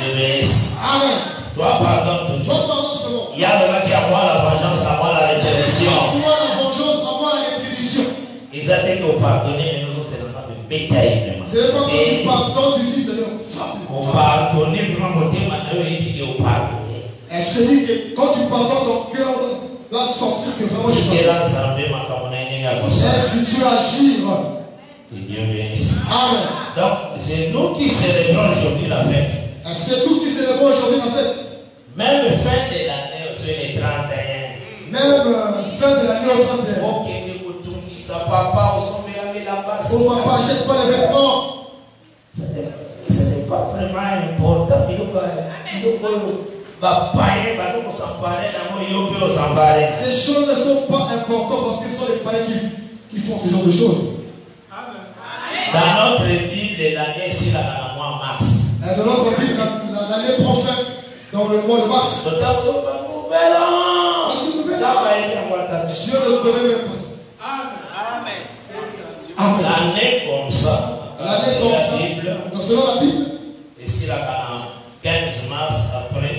Dieu bénisse. Amen. Toi, pardonne toujours. Toi, pardonne seulement. Il y a le gars qui a moi la vengeance, à moi la rétribution. À moi la vengeance, à moi la rétribution. Ils ont dit qu'on pardonnait, mais nous, c'est dans un bétail. C'est pas quand tu pardonnes, tu dis Seigneur, frappe. On pardonne, vraiment, mon thème, il dit qu'on pardonne. Et je te dis que quand tu pardonnes, ton cœur doit sentir que vraiment tu pardonnes. Et si tu agis, que Dieu bénisse. Amen. Donc, c'est nous qui célébrons aujourd'hui la fête. C'est nous qui célébrons aujourd'hui la fête. Même fin de l'année, sur les 31. Même fin de l'année au 31. Ok, ça papa, on s'en met là-bas. Oh papa, achète pas les vêtements. Ce n'est pas vraiment important. Ces choses ne sont pas importantes parce que ce sont les païens qui font ce genre de choses. Dans notre Bible, l'année, c'est la mois mars. Dans notre Bible, l'année prend fin dans le mois de mars. Dieu ne connaît même pas ça. Amen. L'année comme ça. L'année comme ça. Donc selon la Bible. Et si la 15 mars après,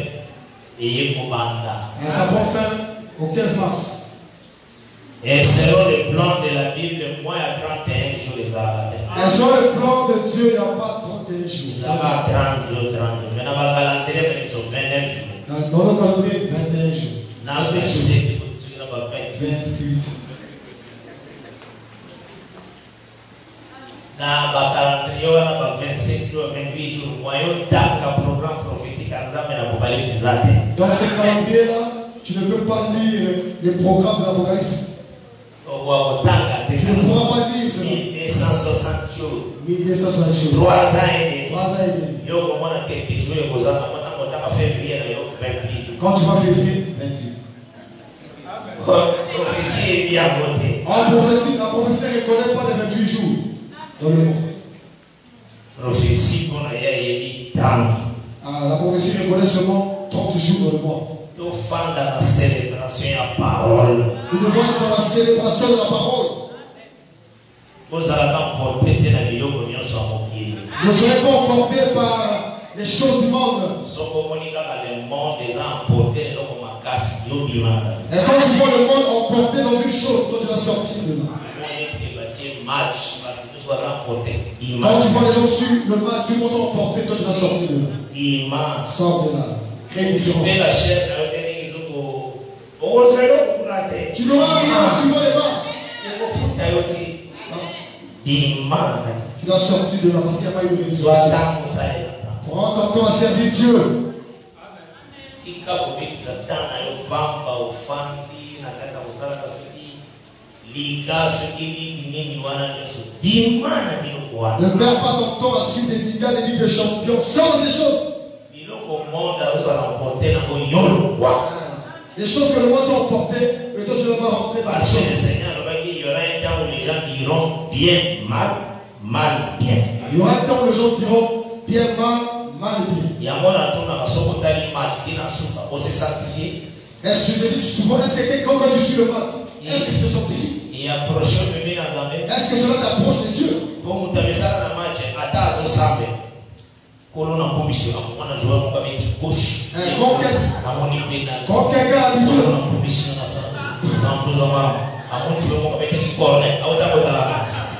et ça prend fin au 15 mars. Et selon le plan de la Bible, moi il y a 31 jours les arabes. Et selon le plan de Dieu, il n'y a pas 31 jours. Il y a 30 jours. Mais dans le calendrier, ils sont 29 jours. Dans le calendrier, 21 jours. Dans le 28. Dans le calendrier, on a 27 jours, 28 jours. Moi, il y a un programme prophétique à l'Apocalypse. Dans ce calendrier-là, tu ne peux pas lire les programmes de l'Apocalypse. Tu ne pourras pas lire cela. 1260 jours. 1260 jours. 3 ans et demi. 3 ans et demi. Quand tu vas février, 28. Prophétie est bien votée. La prophétie ne reconnaît pas les 28 jours dans le monde. Prophétie qu'on a eu 30. La prophétie reconnaît seulement 30 jours dans le mois. Nous faisons dans la célébration de la parole. Nous devons être dans la célébration de la parole. Vous allez emporter la vidéo pour nous sur mon pied. Ne serez pas emportés par les choses du monde. Le monde est emporté dans ma casse. Et quand tu vois le monde emporté dans une chose, toi tu vas sortir de là. Quand tu vois les gens sur le match, tu vas emporter, toi tu vas sortir de là. Sors de là. Crée une différence. Tu n'auras rien suivant les mains. Tu dois sortir de là parce qu'il n'y a pas eu de résultat. Prends ton temps à servir Dieu. Ne perds pas ton temps à suivre des ligas, des ligues de champions. Sors de ces choses. Les choses que le monde a emportées, mais toi tu ne vas pas rentrer dans parce que le Seigneur, il y aura un temps où les gens diront bien, mal, mal, bien. Il y aura un temps où les gens diront bien, mal, mal de bien. Est-ce que je te dis souvent, est-ce que quand tu suis le match, est-ce que tu te sanctifies? Est-ce que cela t'approche de Dieu?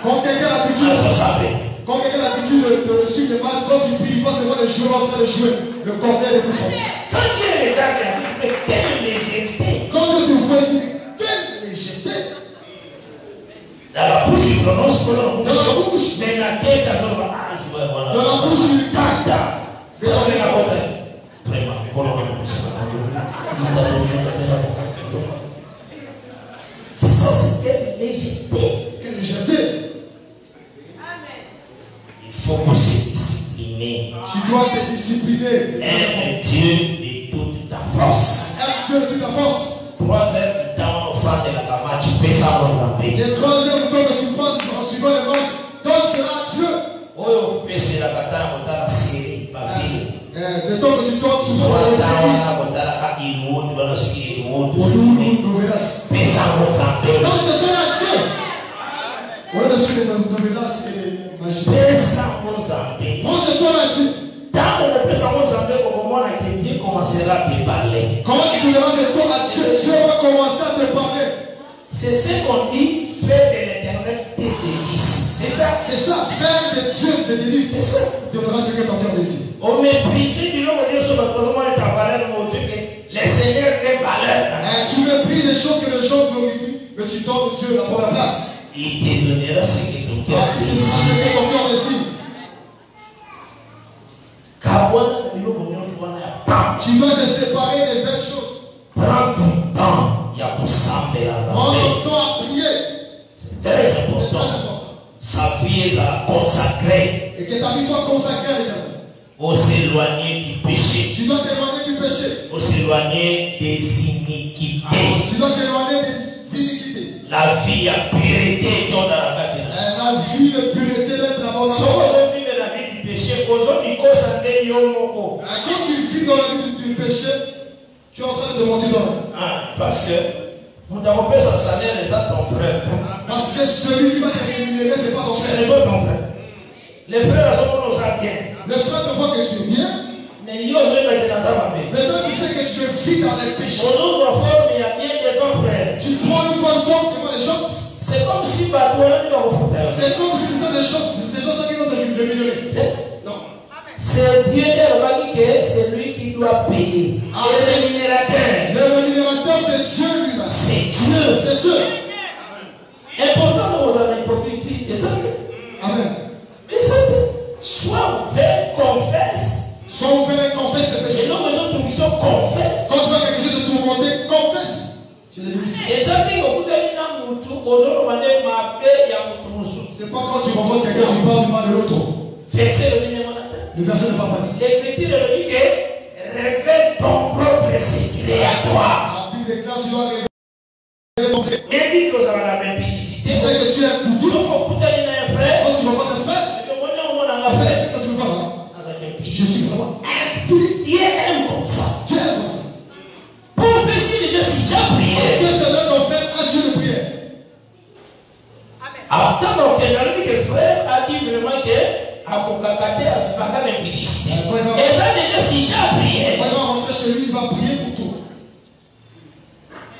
Quand quelqu'un a l'habitude, quand quelqu'un a l'habitude de suivre le match, quand tu pries, pas seulement les joueurs en train de jouer, le cornet est plus fort. Quand tu te vois, tu dis, quelle légèreté! Dans la bouche, il prononce, dans la bouche, mais la tête, dans la bouche, il canta. C'est ça, c'est quelle légèreté. Quelle légèreté. Il faut que se discipliner. Tu dois te discipliner. Aime Dieu de toute ta force. Aime Dieu de toute ta force. 3 heures du temps, offrande de la Kama, tu peux ça aux amis. Les 3 heures du temps que tu passes en suivant les marches, donne cela à Dieu. Oh, c'est la bataille, on la série, ma vie. Le temps que tu tombes sur la série. Dans ce temps là, Dieu. On est sur les novelas et magie. Dans ce temps là, Dieu. Quand tu donneras ce temps à Dieu, Dieu va commencer à te parler. C'est ce qu'on dit, faire de l'éternel tes délices. C'est ça. C'est ça. Faire de Dieu tes délices. C'est ça. Tu donneras ce que ton cœur désire. On méprise du nom de Dieu sur notre besoin de ta valeur, mon Dieu, que les seigneurs aient valeur. Tu méprises des choses que les gens glorifient, mais tu donnes Dieu la première place. Il te donnera ce que ton cœur désire. Ce que ton cœur désire. Tu dois te séparer des belles choses. Prends ton temps. Prends ton temps à prier. C'est très important. Sa vie est consacrée. Et que ta vie soit consacrée à l'Éternel. Au s'éloigner du péché. Tu dois t'éloigner du péché. Au s'éloigner des iniquités. Tu dois t'éloigner des iniquités. La vie à pureté dans la bâtisse. La vie de pureté d'être abondante. Quand tu vis dans la vie du péché, tu es en train de te mentir dans parce que on t'a repéré sa salaire les autres ton frère. Parce que celui qui va te rémunérer, ce n'est pas ton frère. Ce n'est pas ton frère. Les frères sont nos amis. Les frères te voient que tu es bien. Mais ils osent mettre dans sa famille. Maintenant tu sais que tu vis dans les péchés. Il y a bien des bons frères. Tu prends une bonne forme devant les gens. C'est comme si c'est comme si c'était des choses qui vont te rémunérer. Non. C'est Dieu qui est c'est lui qui doit payer. Le rémunérateur. Le rémunérateur, c'est Dieu lui-même. C'est Dieu. C'est Dieu. Important, c'est vos amis hypocrites. C'est ça. Amen. Mais ça, soit ouvert, confesse. Soit ouvert et confesse tes péchés. Et non, besoin de mission, confesse. Quand tu vas quelque chose de tourmenter, confesse. Et ça fait que vous avez c'est pas quand tu rencontres quelqu'un, tu parles du mal de l'autre. Le verset ne va pas ici. L'écriture dit que révèle ton propre secret à toi. La Bible déclare tu dois révéler ton secret. Et dit que vous avez la même pédicité. Tu sais que tu es un tout. Quand tu vois pas tes frères, quand tu veux pas là, je suis vraiment impudent. Dieu aime comme ça. Dieu aime comme ça. Pour pécher les gens, si j'ai prié. Parce que tu donnes ton frère un jour de prière. Attends, que frère a dit vraiment que à Kokakate a fait pas l'impudicité. Et ça déjà si j'ai prié. Quand il va rentrer chez lui, il va prier pour tout.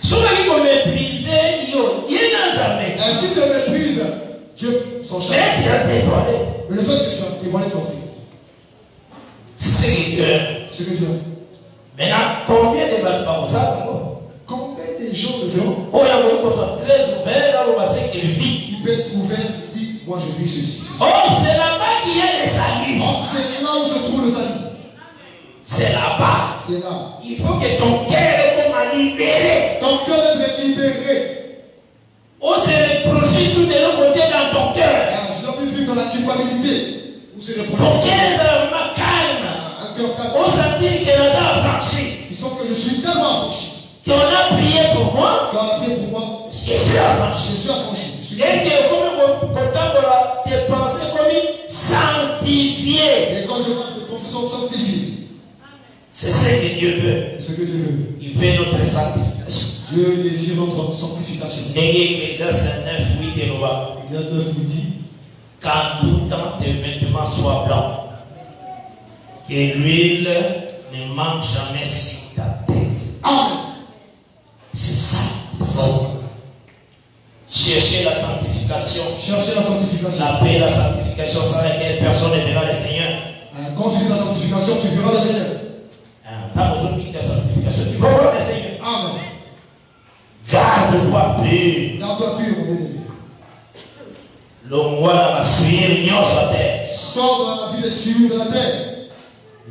Souvent il faut mépriser, il est dans sa main. Ainsi te méprise, Dieu son chef. Mais tu as dévoilé. Mais le fait que tu as dévoilé ton secret. C'est ce que Dieu aime. C'est ce que Dieu aime. Maintenant, combien de balles comme ça encore? Combien de gens le feront? Oh, il y a beaucoup de très ouvert dans le passé qui vit. Il peut être ouvert et dire, moi je vis ceci. Oh, c'est là-bas qu'il y a le salut. Oh, c'est là où se trouve le salut. C'est là-bas. C'est là. Il faut que ton cœur soit libéré. Ton cœur est libéré. Oh, c'est le processus de l'autre côté dans ton cœur. Je ne dois plus vivre dans la culpabilité. Ou c'est le problème. Ton cœur est vraiment calme. On sentit que nous avons franchi. Ils sont que je suis tellement affranchi. Qu'on a prié pour moi. Qu'on a prié pour moi. Je suis affranchi. Je suis affranchi. Et que comme content de la dépenser comme sanctifié. Et quand je vais te C'est ce que Dieu veut. C'est ce que Dieu veut. Il veut notre sanctification. Dieu désire notre sanctification. Ecclésiaste 9:8 et 9 nous dit, quand tout temps tes vêtements soient blancs, que l'huile ne manque jamais sur ta tête. Amen. C'est ça. Cherchez la sanctification. Cherchez la sanctification. La paix et la sanctification sans laquelle personne ne verra le Seigneur. Quand tu vis la sanctification, tu verras le Seigneur. Pas besoin de la sanctification. Tu vas voir le Seigneur. Amen. Garde-toi pur. Garde-toi pur, mon bien-aimé. L'ongwa va suivre l'union sur la terre. Sors dans la vie des cieux de la terre.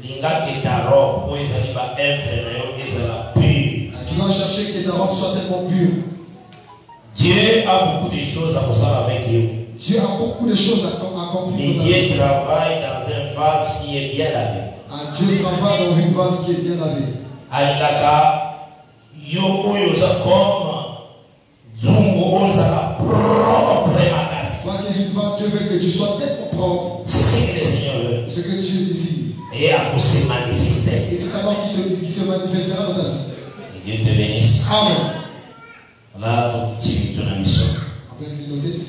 Linga qui ta robe, pour les animaux inférieurs, ils sont purs. Tu dois chercher que ta robe soit tellement pure. Dieu a beaucoup de choses à faire avec vous. Dieu a beaucoup de choses à accomplir. Mais Dieu travaille dans un vase qui est bien lavé. Dieu travaille dans une vase qui est bien lavée. Alaka, yo oyoza comme zungu ozala propre makas. Toi qui es une vase, Dieu veut que tu sois tellement propre. C'est ce que le Seigneur veut. Ce que Dieu désire. Et à vous se manifester. Et c'est alors qui se manifestera dans ta vie. Dieu te bénisse. Amen. Là, tu ton mission. Avec nos têtes.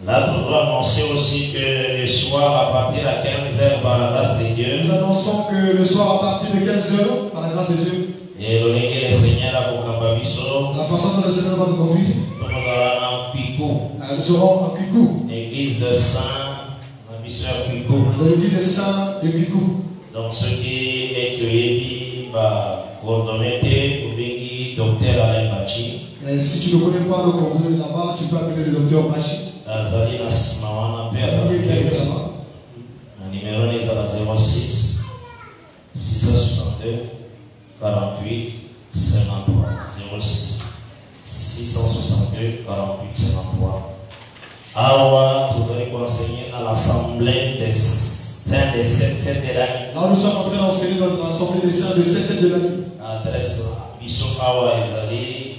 Là, nous devons annoncer aussi que le soir, à partir de 15h, par la grâce de Dieu, nous annonçons que le soir, à partir de 15h, par la grâce de Dieu, et le Seigneur a la façon dont le Seigneur va nous conduire, nous serons en Kikou, l'église de Saint, la mission Kikou. Dans l'église de Saint de Kikou. Donc, ce qui est Yoyebi va coordonner au Bégi, docteur Alain Bachi. Et si tu ne connais pas le coordonnées là-bas, tu peux appeler le docteur Bachi. Azali na Simawana Père. Le numéro est à 06 662 48 53. 06 662 48 53. Awa, vous allez enseigner dans l'assemblée des saints des 7 de l'année. Là, nous sommes en train d'enseigner dans l'assemblée des saints de 7 de l'année. Adresse Bishop Awa Ezali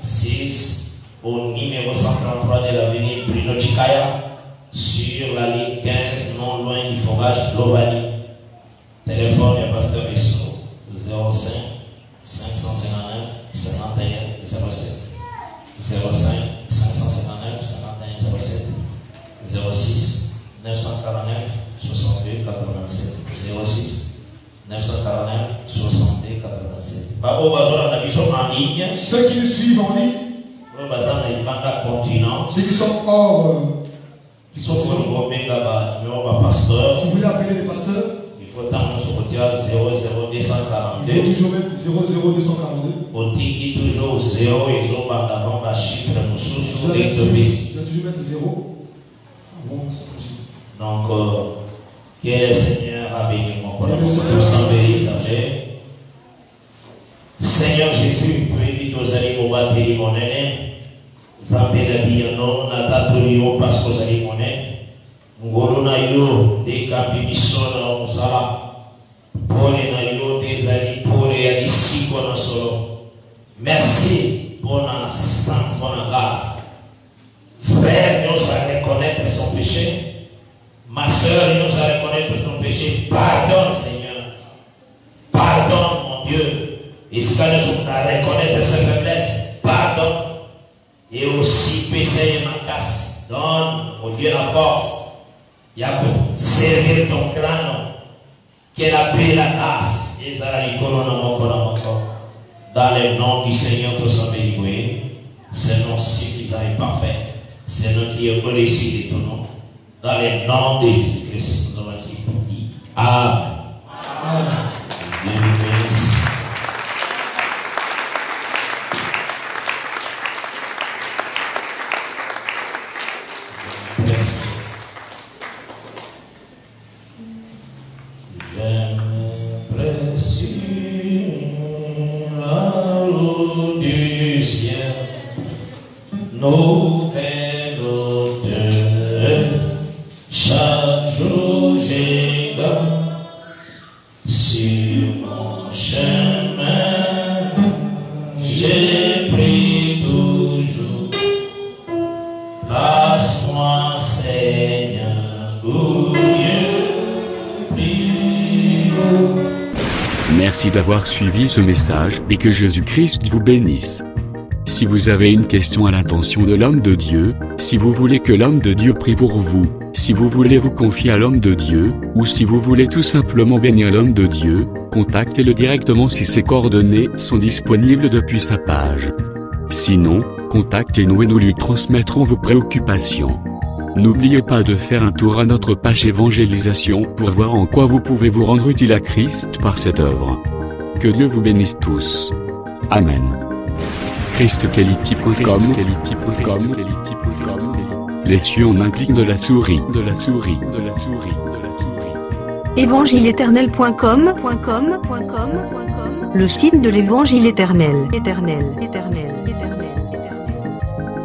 6 au numéro 133 de l'avenue Bruno Chikaya sur la ligne 15, non loin du forage Lovani. Téléphone du pasteur Rissou 05 559 51 07 05 559 51 07 06 949 62 87 06 949 62 87. Par où on a besoin en ligne. Ceux qui nous suivent en ligne, ceux qui sont hors, qui sont pour le pasteur, si vous voulez appeler les pasteurs, il faut attendre sur le 00242. Il faut toujours mettre 00242. Au tiki toujours 0 et ont avant ma chiffre nous sous les Tu dois toujours mettre 0. Bon, c'est possible. Donc, que le Seigneur a béni mon corps. Seigneur Jésus, tu es vite aux allées au bâtir mon aîné. Zambela Biano, Natatolio, Pasco Zalimone, Ngoronayo, des Capimisona, Osala, Polenayo, des Ali, Pole, Alissi, Solo. Merci pour l'assistance, pour la grâce. Frère, nous allons reconnaître son péché. Ma soeur, nous allons reconnaître son péché. Pardonne, Seigneur. Pardonne, mon Dieu. Et si nous allons reconnaître sa faiblesse, pardonne. Et aussi péché et ma casse. Donne au Dieu la force. Il y a pour servir ton crâne. Que la paix et la grâce. Dans le nom du Seigneur, tous sommes bénis. C'est nom suffisant et parfait. C'est nom qui est réussi de ton nom. Dans le nom de Jésus-Christ, nous avons ainsi dit. Amen. Amen. Dieu vous bénisse. Nouvelle odeur, chaque jour j'ai sur mon chemin, j'ai pris toujours. Place-moi, Seigneur, glorieux, prie. Merci d'avoir suivi ce message et que Jésus-Christ vous bénisse. Si vous avez une question à l'intention de l'homme de Dieu, si vous voulez que l'homme de Dieu prie pour vous, si vous voulez vous confier à l'homme de Dieu, ou si vous voulez tout simplement bénir l'homme de Dieu, contactez-le directement si ses coordonnées sont disponibles depuis sa page. Sinon, contactez-nous et nous lui transmettrons vos préoccupations. N'oubliez pas de faire un tour à notre page évangélisation pour voir en quoi vous pouvez vous rendre utile à Christ par cette œuvre. Que Dieu vous bénisse tous. Amen. ChristQuality.com. Les cieux en un clic de la souris. Évangile-éternel.com. Le site de l'évangile éternel.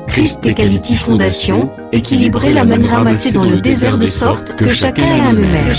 Christ et Quality Fondation, équilibrer la manne ramassée dans le désert de sorte que chacun ait un eumère.